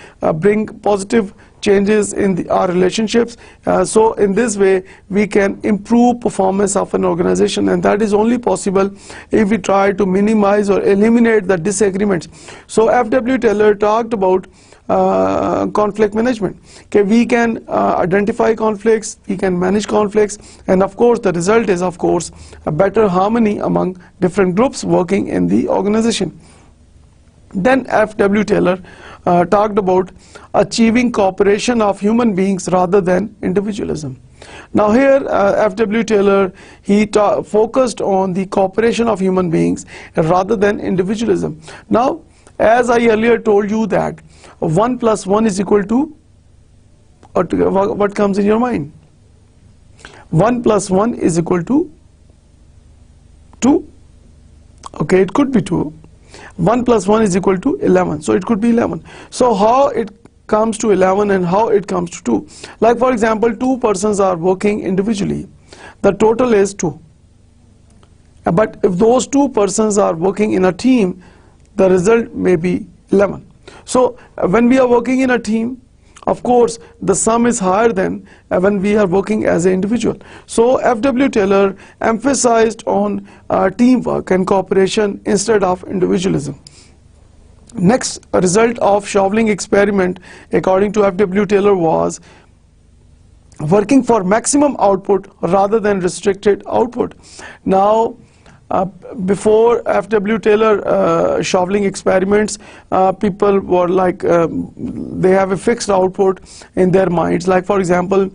bring positive changes in our relationships, so in this way we can improve performance of an organization, and that is only possible if we try to minimize or eliminate the disagreements. So F.W. Taylor talked about conflict management. Okay, we can identify conflicts, we can manage conflicts, and of course the result is of course a better harmony among different groups working in the organization. Then F.W. Taylor talked about achieving cooperation of human beings rather than individualism. Now here F.W. Taylor, he focused on the cooperation of human beings rather than individualism. Now, as I earlier told you that 1 plus 1 is equal to, what comes in your mind? 1 plus 1 is equal to 2. Okay, it could be 2. 1 plus 1 is equal to 11. So it could be 11. So how it comes to 11 and how it comes to 2? Like for example, 2 persons are working individually. The total is 2. But if those 2 persons are working in a team, the result may be 11. So when we are working in a team, of course, the sum is higher than when we are working as an individual. So F.W. Taylor emphasized on teamwork and cooperation instead of individualism. Next result of shoveling experiment, according to F.W. Taylor, was working for maximum output rather than restricted output. Now, before F.W. Taylor shoveling experiments, people were like, they have a fixed output in their minds. Like for example,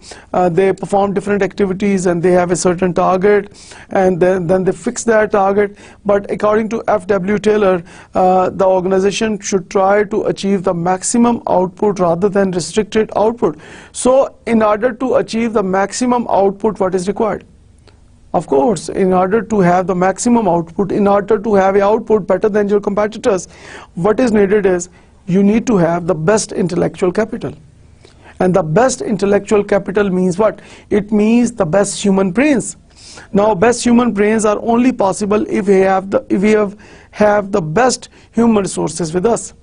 they perform different activities and they have a certain target, and then they fix that target. But according to F.W. Taylor, the organization should try to achieve the maximum output rather than restricted output. So in order to achieve the maximum output, what is required? Of course, in order to have the maximum output, in order to have an output better than your competitors, what is needed is you need to have the best intellectual capital. And the best intellectual capital means what? It means the best human brains. Now, best human brains are only possible if we have the best human resources with us.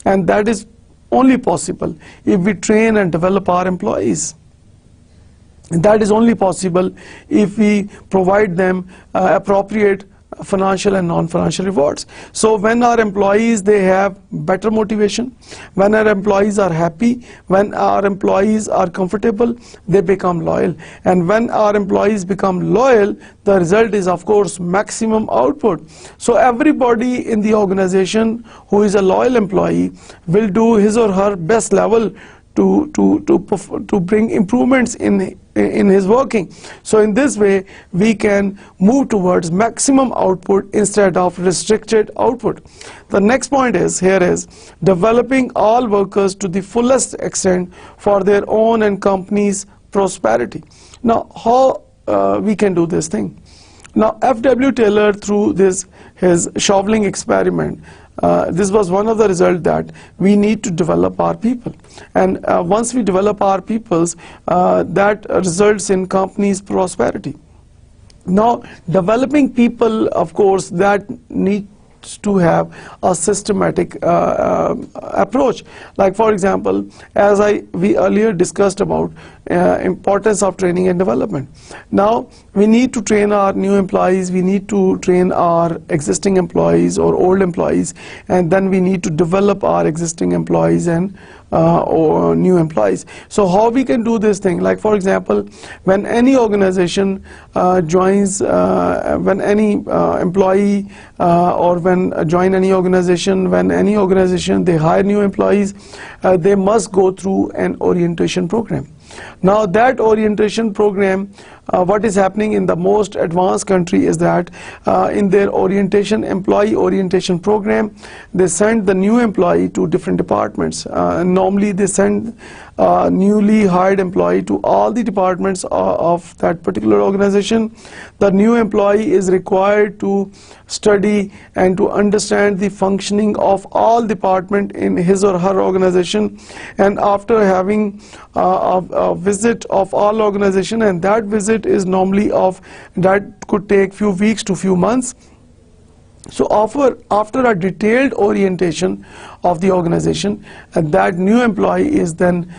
And that is only possible if we train and develop our employees. And that is only possible if we provide them appropriate financial and non-financial rewards. So when our employees, they have better motivation, when our employees are happy, when our employees are comfortable, they become loyal. And when our employees become loyal, the result is of course maximum output. So everybody in the organization who is a loyal employee will do his or her best level to bring improvements in his working. So in this way we can move towards maximum output instead of restricted output. The next point is developing all workers to the fullest extent for their own and company's prosperity. Now how we can do this thing? Now F.W. Taylor, through his shoveling experiment, this was one of the results, that we need to develop our people. And once we develop our peoples, that results in companies' prosperity. Now, developing people, of course, that needs to have a systematic approach. Like for example, as we earlier discussed about importance of training and development. Now we need to train our new employees, we need to train our existing employees or old employees, and then we need to develop our existing employees and or new employees. So how we can do this thing? Like for example, when any organization joins, when any employee or when join any organization, when any organization they hire new employees, they must go through an orientation program. Now that orientation program, what is happening in the most advanced country is that in their employee orientation program, they send the new employee to different departments. Normally they send newly hired employee to all the departments of that particular organization. The new employee is required to study and to understand the functioning of all departments in his or her organization, and after having a visit of all organization, and that visit is normally that could take few weeks to few months. So after a detailed orientation of the organization, that new employee is then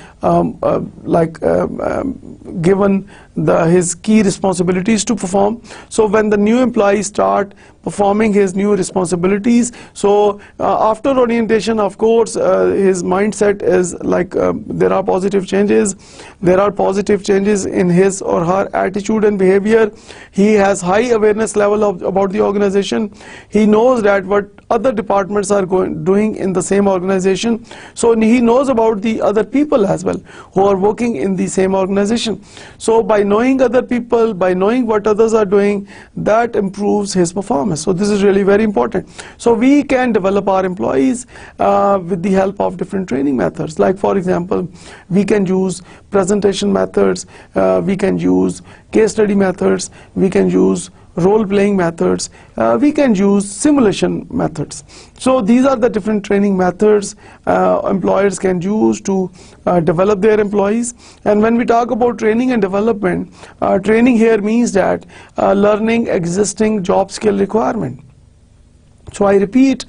given his key responsibilities to perform. So when the new employee start performing his new responsibilities, so after orientation, of course, his mindset is like there are positive changes. There are positive changes in his or her attitude and behavior. He has high awareness level about the organization. He knows that what other departments are doing in the same organization. So he knows about the other people as well who are working in the same organization. So by knowing other people, by knowing what others are doing, that improves his performance. So this is really very important. So we can develop our employees with the help of different training methods. Like for example, we can use presentation methods, we can use case study methods, we can use role-playing methods, we can use simulation methods. So these are the different training methods employers can use to develop their employees. And when we talk about training and development, training here means that learning existing job skill requirement. So I repeat,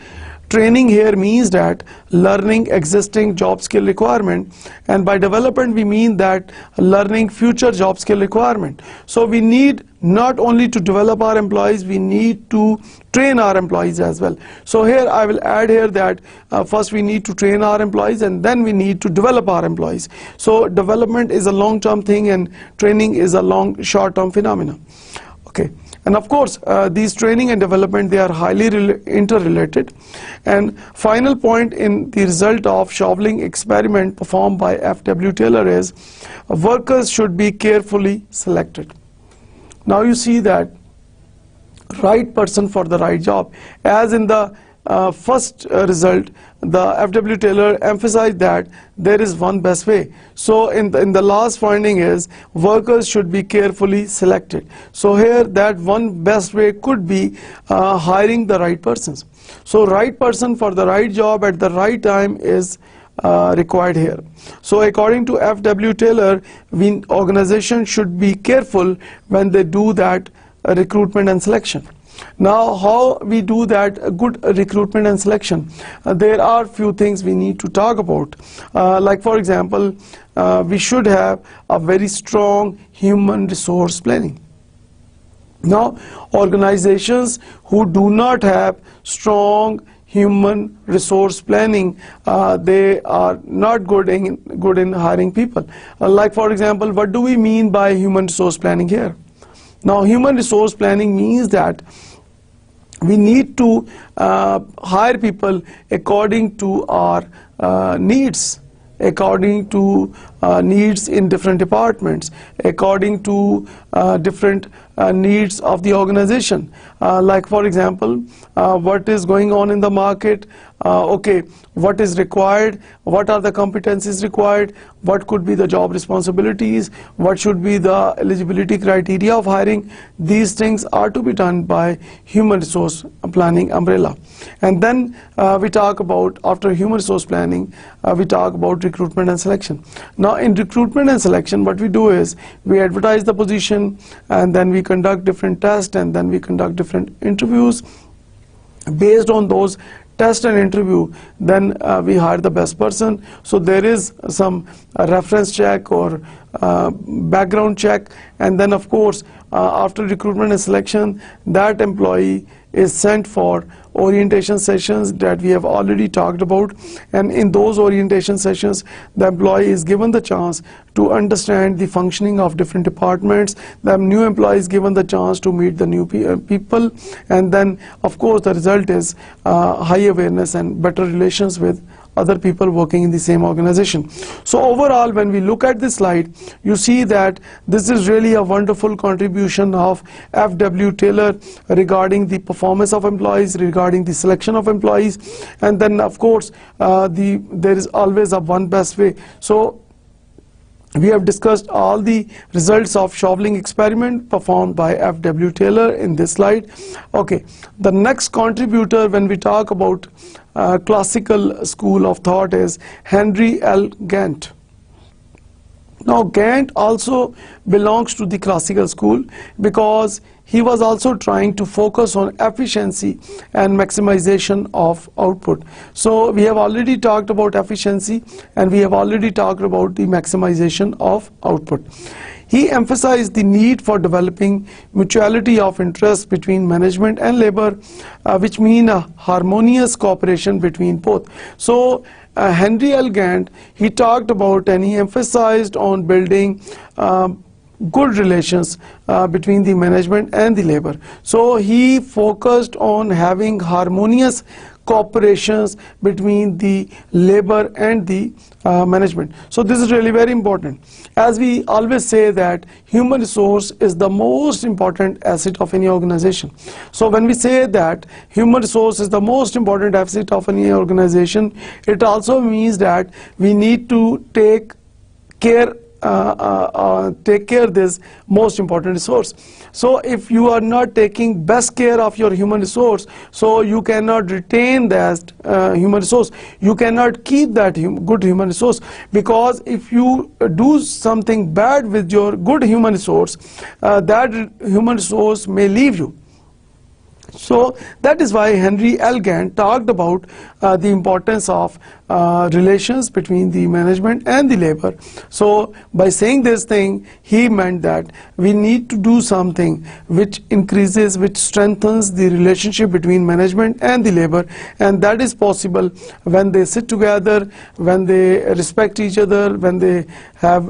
training here means that learning existing job skill requirement, and by development we mean that learning future job skill requirement. So we need not only to develop our employees, we need to train our employees as well. So here I will add here that first we need to train our employees and then we need to develop our employees. So development is a long-term thing and training is a short-term phenomena. Okay. And of course, these training and development, they are highly interrelated. And final point in the result of shoveling experiment performed by F.W. Taylor is workers should be carefully selected. Now you see that right person for the right job. As in the first result, the F.W. Taylor emphasized that there is one best way. So in the last finding is workers should be carefully selected. So here that one best way could be hiring the right persons. So right person for the right job at the right time is required here. So according to F.W. Taylor, organizations should be careful when they do that recruitment and selection. Now, how we do that good recruitment and selection? There are few things we need to talk about. Like for example, we should have a very strong human resource planning. Now, organizations who do not have strong human resource planning, they are not good in hiring people. Like for example, what do we mean by human resource planning here? Now, human resource planning means that we need to hire people according to our needs, according to needs in different departments, according to different needs of the organization. Like for example, what is going on in the market, okay, what is required, what are the competencies required, what could be the job responsibilities, what should be the eligibility criteria of hiring. These things are to be done by human resource planning umbrella. And then we talk about, after human resource planning, we talk about recruitment and selection. Now in recruitment and selection, what we do is we advertise the position and then we conduct different tests and then we conduct different interviews. Based on those test and interview, then we hire the best person. So there is some reference check or background check, and then of course after recruitment and selection, that employee is sent for orientation sessions that we have already talked about, and in those orientation sessions the employee is given the chance to understand the functioning of different departments. The new employee is given the chance to meet the new people, and then of course the result is high awareness and better relations with other people working in the same organization. So overall, when we look at this slide, you see that this is really a wonderful contribution of F.W. Taylor regarding the performance of employees, regarding the selection of employees, and then of course there is always a one best way. So we have discussed all the results of shoveling experiment performed by F.W. Taylor in this slide. Okay, the next contributor when we talk about classical school of thought is Henry L. Gantt. Now Gantt also belongs to the classical school because he was also trying to focus on efficiency and maximization of output. So we have already talked about efficiency and we have already talked about the maximization of output. He emphasized the need for developing mutuality of interest between management and labor, which mean a harmonious cooperation between both. So Henry L. Gantt, he talked about and he emphasized on building good relations between the management and the labor. So he focused on having harmonious cooperations between the labor and the management. So this is really very important. As we always say that human resource is the most important asset of any organization. So when we say that human resource is the most important asset of any organization, it also means that we need to take care take care of this most important resource. So if you are not taking best care of your human resource, so you cannot retain that human resource. You cannot keep that good human resource, because if you do something bad with your good human resource, that human resource may leave you. So that is why Henry L. Gantt talked about the importance of relations between the management and the labor. So by saying this thing, he meant that we need to do something which increases, which strengthens the relationship between management and the labor, and that is possible when they sit together, when they respect each other, when they have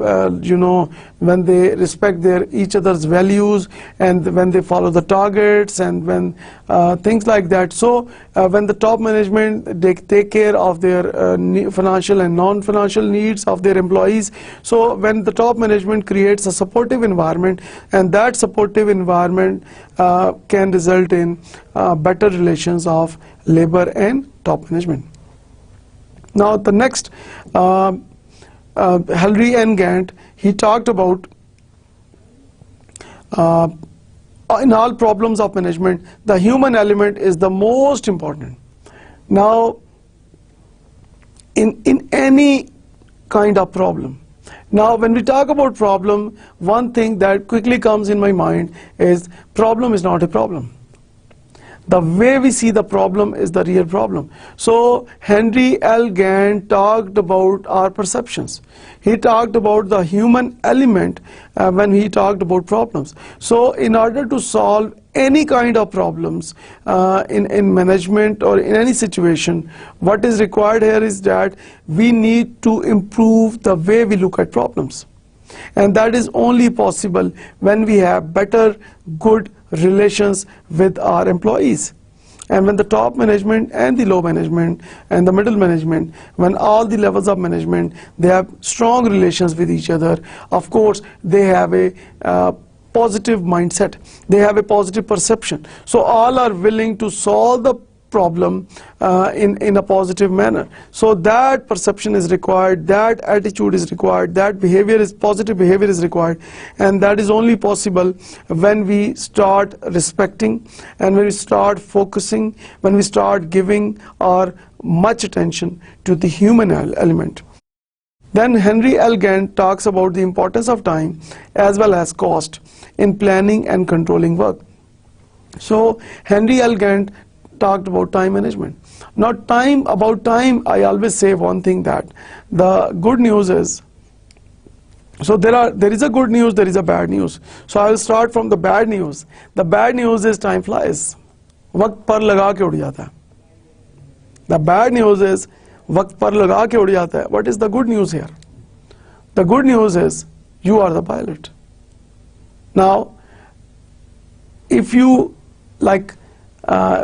when they respect each other's values, and when they follow the targets, and when things like that. So when the top management, they take care of their financial and non-financial needs of their employees. So when the top management creates a supportive environment, and that supportive environment can result in better relations of labor and top management. Now the next, Henry N. Gantt, he talked about in all problems of management, the human element is the most important. Now, in any kind of problem. Now, when we talk about problem, one thing that quickly comes in my mind is problem is not a problem. The way we see the problem is the real problem. So Henry L. Gantt talked about our perceptions. He talked about the human element when he talked about problems. So in order to solve any kind of problems in management or in any situation, what is required here is that we need to improve the way we look at problems. And that is only possible when we have better, good relations with our employees. And when the top management and the low management and the middle management, when all the levels of management, they have strong relations with each other, of course they have a positive mindset, they have a positive perception. So all are willing to solve the problem in a positive manner. So that perception is required, that attitude is required, that behavior is positive behavior is required, and that is only possible when we start respecting, and when we start focusing, when we start giving our much attention to the human element. Then Henry L. Gantt talks about the importance of time as well as cost in planning and controlling work. So Henry L. Gantt talked about time management. Now about time, I always say one thing, that the good news is, so there is a good news, there is a bad news. So I will start from the bad news. The bad news is time flies. वक्त पर लगा के उड़ जाता है. The bad news is वक्त पर लगा के उड़ जाता है. What is the good news here? The good news is you are the pilot. Now, if you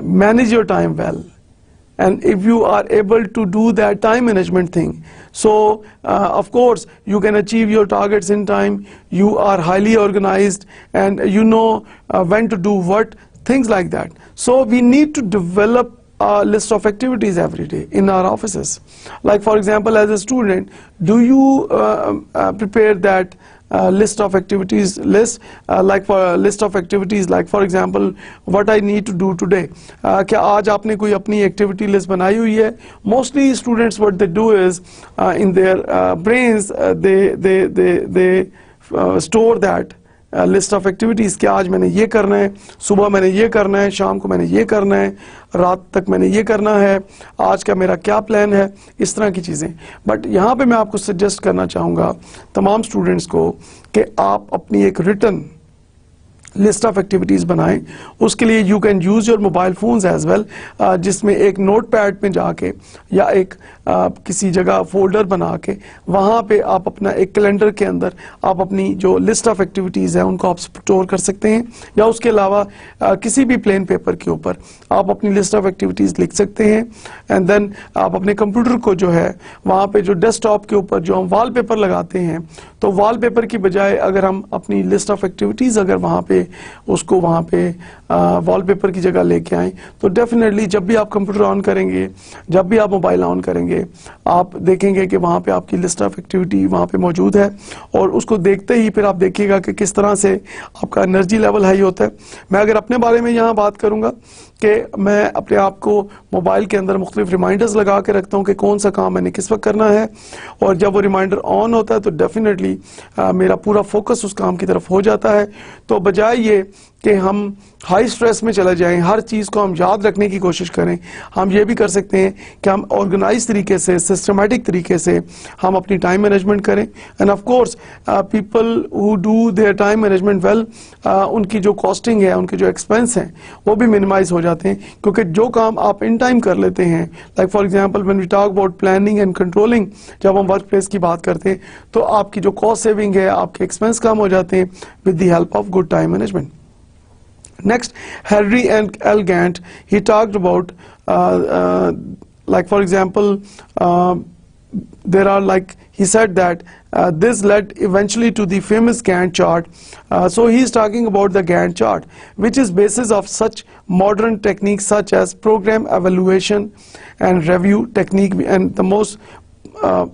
manage your time well, and if you are able to do that time management thing, so of course you can achieve your targets in time, you are highly organized, and you know when to do what, things like that. So we need to develop a list of activities every day in our offices. Like for example, as a student, do you prepare that list of activities like for example, what I need to do today? क्या आज आपने कोई अपनी activity list बनाई हुई है? Mostly students, what they do is in their brains they store that list of activities कि आज मैंने ये करना है, सुबह मैंने ये करना है, शाम को मैंने ये करना है, रात तक मैंने ये करना है, आज का मेरा क्या प्लान है, इस तरह की चीज़ें. बट यहाँ पे मैं आपको सजेस्ट करना चाहूँगा तमाम स्टूडेंट्स को कि आप अपनी एक रिटन लिस्ट ऑफ एक्टिविटीज़ बनाएं. उसके लिए you can use your mobile phones as well, जिसमें एक नोट पैड में जाके या एक किसी जगह फोल्डर बना के वहाँ पे आप अपना एक कैलेंडर के अंदर आप अपनी जो लिस्ट ऑफ एक्टिविटीज़ हैं उनको आप स्टोर कर सकते हैं, या उसके अलावा किसी भी प्लेन पेपर के ऊपर आप अपनी लिस्ट ऑफ एक्टिविटीज़ लिख सकते हैं. एंड देन आप अपने कंप्यूटर को जो है वहाँ पे जो डेस्कटॉप के ऊपर जो हम वॉलपेपर लगाते हैं, तो वॉलपेपर की बजाय अगर हम अपनी लिस्ट ऑफ एक्टिविटीज़ अगर वहाँ पे उसको वहाँ पे वॉलपेपर की जगह लेके आएँ, तो डेफिनेटली जब भी आप कंप्यूटर ऑन करेंगे, जब भी आप मोबाइल ऑन करेंगे, से आप देखेंगे कि वहाँ पे आपकी लिस्ट ऑफ एक्टिविटी वहाँ पे मौजूद है, और उसको देखते ही फिर आप देखिएगा कि किस तरह से आपका एनर्जी लेवल हाई होता है। मैं अगर अपने बारे में यहाँ बात करूँगा कि मैं अपने आप को मोबाइल के अंदर मुख्तलिफ रिमाइंडर्स लगा के रखता हूँ कि कौन सा काम मैंने किस वक्त करना है, और जब वो रिमाइंडर ऑन होता है तो डेफिनेटली मेरा पूरा फोकस उस काम की तरफ हो जाता है। तो बजाय ये कि हम हाई स्ट्रेस में चले जाएं, हर चीज़ को हम याद रखने की कोशिश करें, हम ये भी कर सकते हैं कि हम ऑर्गेनाइज तरीके से, सिस्टमेटिक तरीके से हम अपनी टाइम मैनेजमेंट करें। End of course people who do their time management well, उनकी जो कॉस्टिंग है, उनके जो एक्सपेंस हैं वो भी मिनिमाइज हो जाते हैं, क्योंकि जो काम आप इन टाइम कर लेते हैं, like for example when we talk about planning and controlling, जब हम वर्क प्लेस की बात करते हैं तो आपकी जो कॉस्ट सेविंग है, आपके एक्सपेंस कम हो जाते हैं with the help of good time management. Next, Henry and L. Gantt, he talked about, like for example, there are like, he said that this led eventually to the famous Gantt chart. So he's talking about the Gantt chart, which is basis of such modern techniques such as program evaluation and review technique, and the most,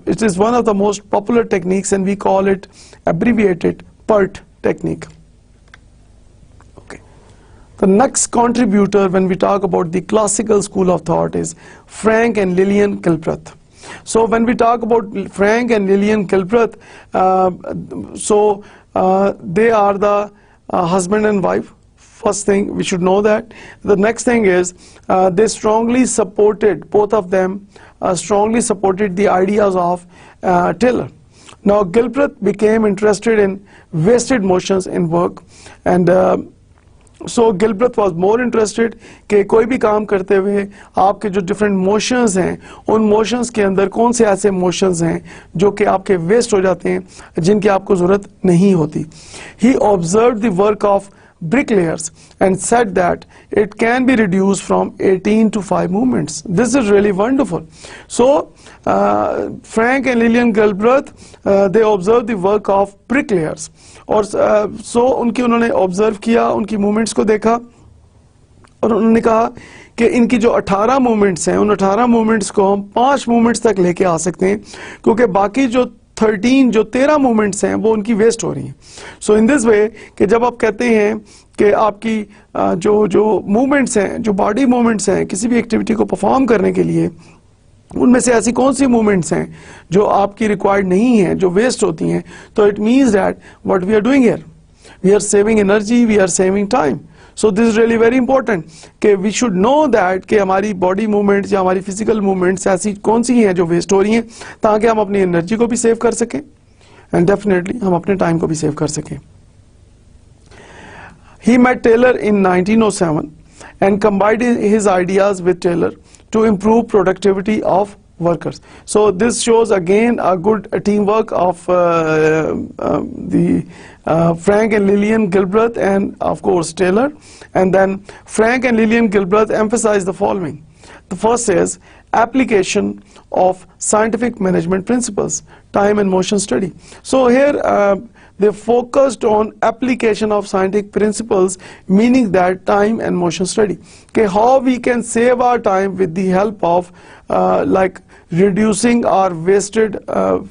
it is one of the most popular techniques, and we call it abbreviated PERT technique. The next contributor when we talk about the classical school of thought is Frank and Lillian Gilbreth. So when we talk about Frank and Lillian Gilbreth, they are the husband and wife. First thing we should know that. The next thing is they strongly supported, both of them strongly supported the ideas of Taylor. Now Gilbreth became interested in wasted motions in work, and so Gilbreth was more interested कि कोई भी काम करते हुए आपके जो different motions हैं, उन motions के अंदर कौन से ऐसे motions हैं जो कि आपके waste हो जाते हैं, जिनकी आपको ज़रूरत नहीं होती. He observed the work of bricklayers and said that it can be reduced from 18 to 5 movements. This is really wonderful. So Frank and Lillian Gilbreth, they observed the work of bricklayers. और उनकी उन्होंने observe किया, उनकी movements को देखा, और उन्होंने कहा कि इनकी जो 18 मूवमेंट्स हैं, उन 18 मूवमेंट्स को हम 5 मूवमेंट्स तक लेके आ सकते हैं, क्योंकि बाकी जो 13 मूवमेंट्स हैं वो उनकी वेस्ट हो रही हैं. सो इन दिस वे कि जब आप कहते हैं कि आपकी जो मूवमेंट्स हैं, जो बॉडी मूवमेंट्स हैं किसी भी एक्टिविटी को परफॉर्म करने के लिए, उनमें से ऐसी कौन सी मूवमेंट्स हैं जो आपकी रिक्वायर्ड नहीं है, जो वेस्ट होती हैं, तो it means that what we are doing here, we are saving energy, we are saving time. So this is really very important कि वी शुड नो दैट कि हमारी बॉडी मूवमेंट्स या हमारी फिजिकल मूवमेंट्स ऐसी कौन सी हैं जो वेस्ट हो रही हैं, ताकि हम अपनी एनर्जी को भी सेव कर सकें एंड डेफिनेटली हम अपने टाइम को भी सेव कर सकें. He met Taylor in 1907 and combined his ideas with Taylor to improve productivity of workers. So this shows again a good teamwork of Frank and Lillian Gilbreth and of course Taylor. And then Frank and Lillian Gilbreth emphasize the following. The first is application of scientific management principles, time and motion study. So here they focused on application of scientific principles, meaning that time and motion study. Okay, how we can save our time with the help of like reducing our wasted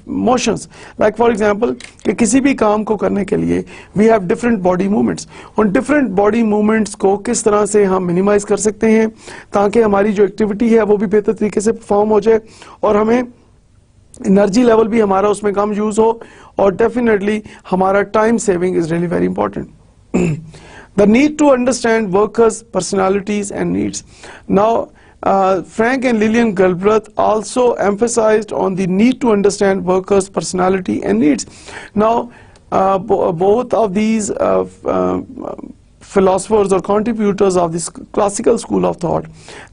motions. Like for example, कि किसी भी काम को करने के लिए we have different body movements. उन different body movements को किस तरह से हम minimize कर सकते हैं ताकि हमारी जो activity है वो भी बेहतर तरीके से perform हो जाए और हमें एनर्जी लेवल भी हमारा उसमें कम यूज हो और डेफिनेटली हमारा time saving is really very important. The need to understand workers personalities and needs. Now Frank and Lillian Gilbreth also emphasized on the need to understand workers' personality and needs. Now both of these philosophers or contributors of this classical school of thought,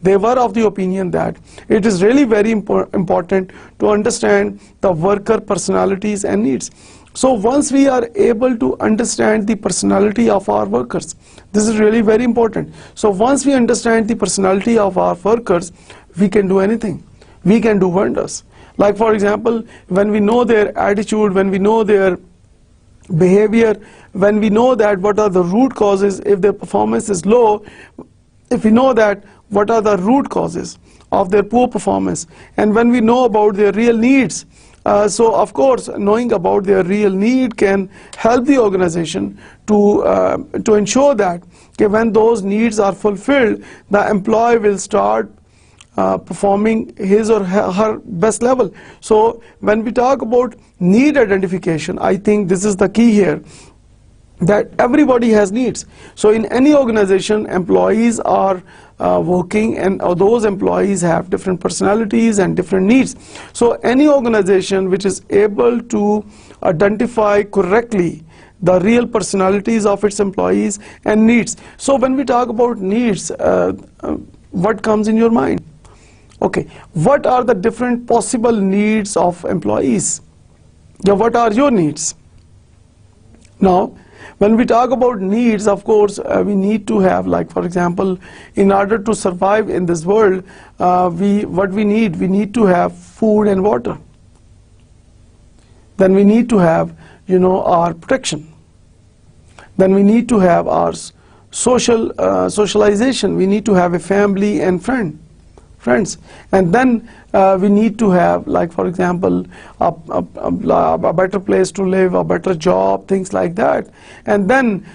they were of the opinion that it is really very important to understand the worker personalities and needs. So once we are able to understand the personality of our workers, this is really very important. So once we understand the personality of our workers, we can do anything. We can do wonders. Like for example, when we know their attitude, when we know their behavior, when we know that what are the root causes if their performance is low, if we know that what are the root causes of their poor performance, and when we know about their real needs, so of course knowing about their real need can help the organization to ensure that when those needs are fulfilled, the employee will start performing his or her best level. So when we talk about need identification, I think this is the key here, that everybody has needs. So in any organization, employees are working, and those employees have different personalities and different needs. So any organization which is able to identify correctly the real personalities of its employees and needs. So when we talk about needs, what comes in your mind? Okay, what are the different possible needs of employees? Yeah, what are your needs? Now, when we talk about needs, of course, we need to have, like for example, in order to survive in this world, what we need to have food and water. Then we need to have, our protection. Then we need to have our socialization. We need to have a family and friends, and then we need to have, like for example, a better place to live, a better job, things like that. And then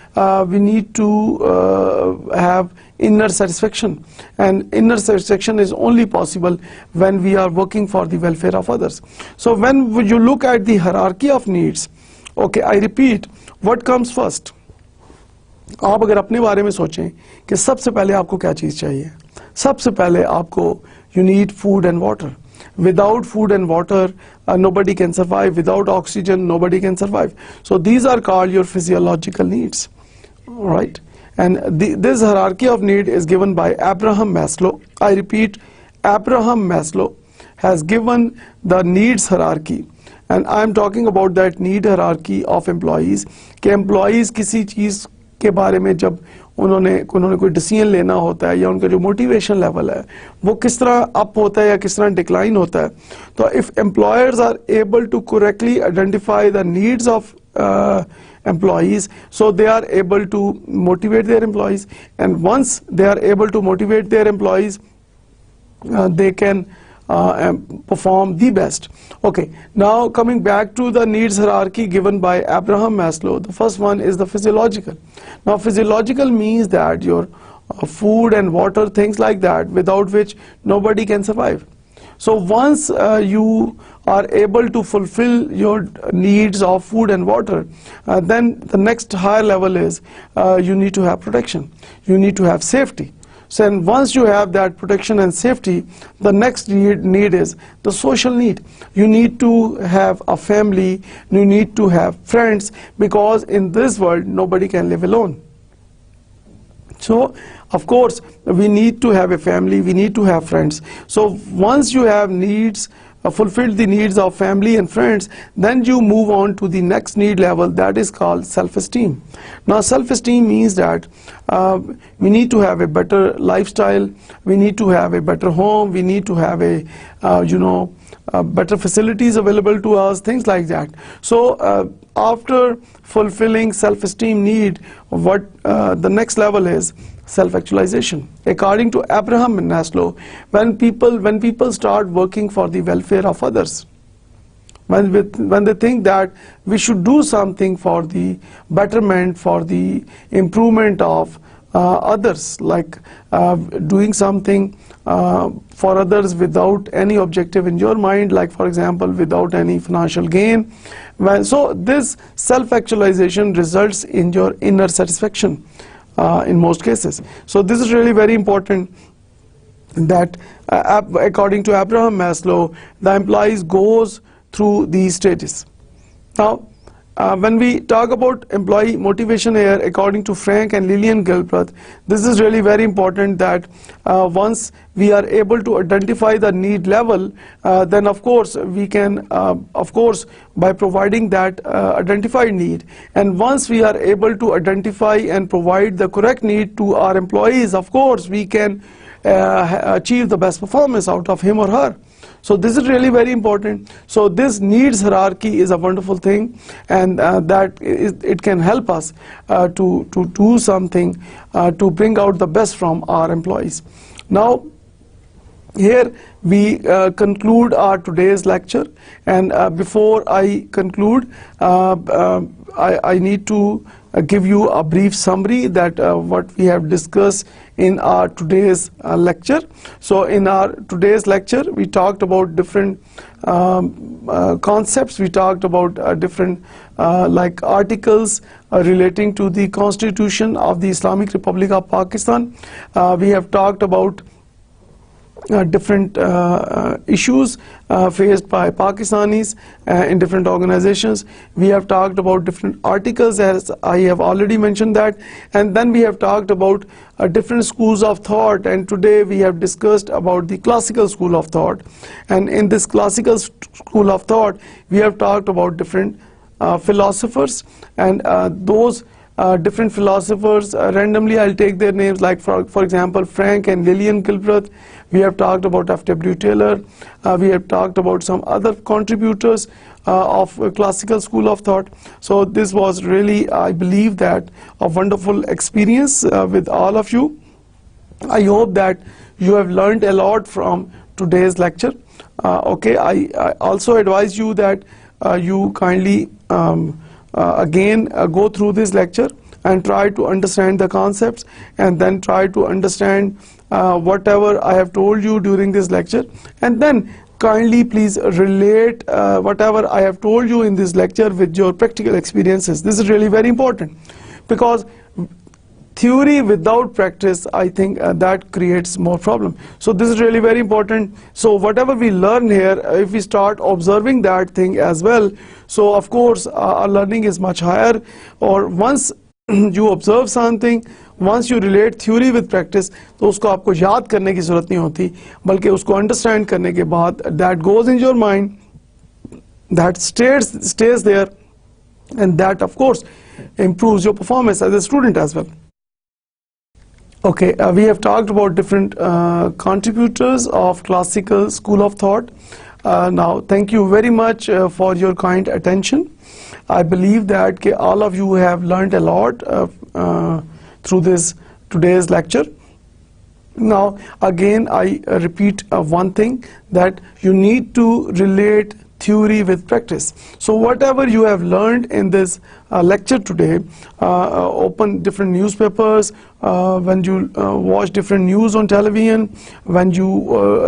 we need to have inner satisfaction, and inner satisfaction is only possible when we are working for the welfare of others. So when you look at the hierarchy of needs, okay, I repeat, what comes first? आप अगर अपने बारे में सोचें कि सबसे पहले आपको क्या चीज़ चाहिए, सबसे पहले आपको you need food and water. Without food and water, nobody can survive. Without oxygen, nobody can survive. So these are called your physiological needs, right? And this hierarchy of need is given by Abraham Maslow. I repeat, Abraham Maslow has given the needs hierarchy. And I am talking about that need hierarchy of employees. कि employees किसी चीज़ के बारे में जब उन्होंने कोई decision लेना होता है, या उनका जो मोटिवेशन लेवल है वो किस तरह अप होता है या किस तरह डिक्लाइन होता है, तो if employers are able to correctly identify the needs of employees, so they are able to motivate their employees, and once they are able to motivate their employees, they can perform the best. Okay, now coming back to the needs hierarchy given by Abraham Maslow, the first one is the physiological. Now physiological means that your food and water, things like that, without which nobody can survive. So once you are able to fulfill your needs of food and water, then the next higher level is you need to have protection, you need to have safety. So and once you have that protection and safety, the next need is the social need. You need to have a family, you need to have friends, because in this world nobody can live alone. So of course we need to have a family, we need to have friends. So once you have needs, fulfill the needs of family and friends, then you move on to the next need level, that is called self-esteem. Now self-esteem means that we need to have a better lifestyle, we need to have a better home, we need to have a better facilities available to us, things like that. So after fulfilling self-esteem need, what the next level is self-actualization. According to Abraham Maslow, when people start working for the welfare of others, when they think that we should do something for the betterment, for the improvement of others, like doing something for others without any objective in your mind, like for example without any financial gain. So this self-actualization results in your inner satisfaction in most cases. So this is really very important, that according to Abraham Maslow, the employees goes through these stages. Now when we talk about employee motivation here, according to Frank and Lillian Gilbreth, this is really very important, that once we are able to identify the need level, then of course we can, by providing that identified need, and once we are able to identify and provide the correct need to our employees, of course we can achieve the best performance out of him or her. So this is really very important. So this needs hierarchy is a wonderful thing, and it can help us to do something to bring out the best from our employees. Now, here we conclude our today's lecture, and before I conclude, I need to give you a brief summary that what we have discussed in our today's lecture. So in our today's lecture, we talked about different concepts. We talked about different like articles relating to the Constitution of the Islamic Republic of Pakistan. We have talked about different issues faced by Pakistanis in different organizations. We have talked about different articles, as I have already mentioned that, and then we have talked about different schools of thought, and today we have discussed about the classical school of thought. And in this classical school of thought, we have talked about different philosophers, and those different philosophers, randomly I'll take their names, like for example Frank and Lillian Gilbreth. We have talked about F.W. Taylor. We have talked about some other contributors of classical school of thought. So this was really, I believe, that a wonderful experience with all of you. I hope that you have learned a lot from today's lecture. Okay, I also advise you that you kindly again go through this lecture and try to understand the concepts, and then try to understand whatever I have told you during this lecture, and then kindly please relate whatever I have told you in this lecture with your practical experiences. This is really very important, because theory without practice, I think that creates more problem. So this is really very important. So whatever we learn here, if we start observing that thing as well, so of course our learning is much higher. Or once you observe something, once you relate theory with practice, तो उसको आपको याद करने की ज़रूरत नहीं होती, बल्कि उसको understand करने के बाद that goes in your mind, that stays there, and that of course improves your performance as a student as well. Okay, we have talked about different contributors of classical school of thought. Now, thank you very much for your kind attention. I believe that all of you have learned a lot through this today's lecture. Now, again, I repeat one thing, that you need to relate theory with practice. So whatever you have learned in this lecture today, open different newspapers, when you watch different news on television, when you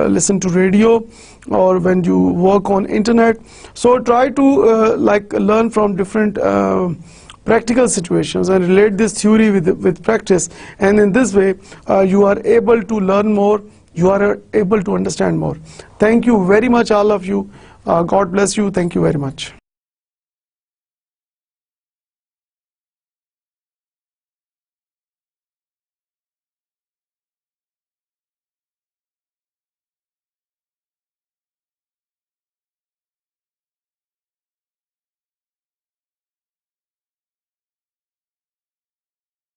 listen to radio, or when you work on internet, so try to like learn from different practical situations and relate this theory with practice, and in this way you are able to learn more, you are able to understand more. Thank you very much, all of you. God bless you. Thank you very much.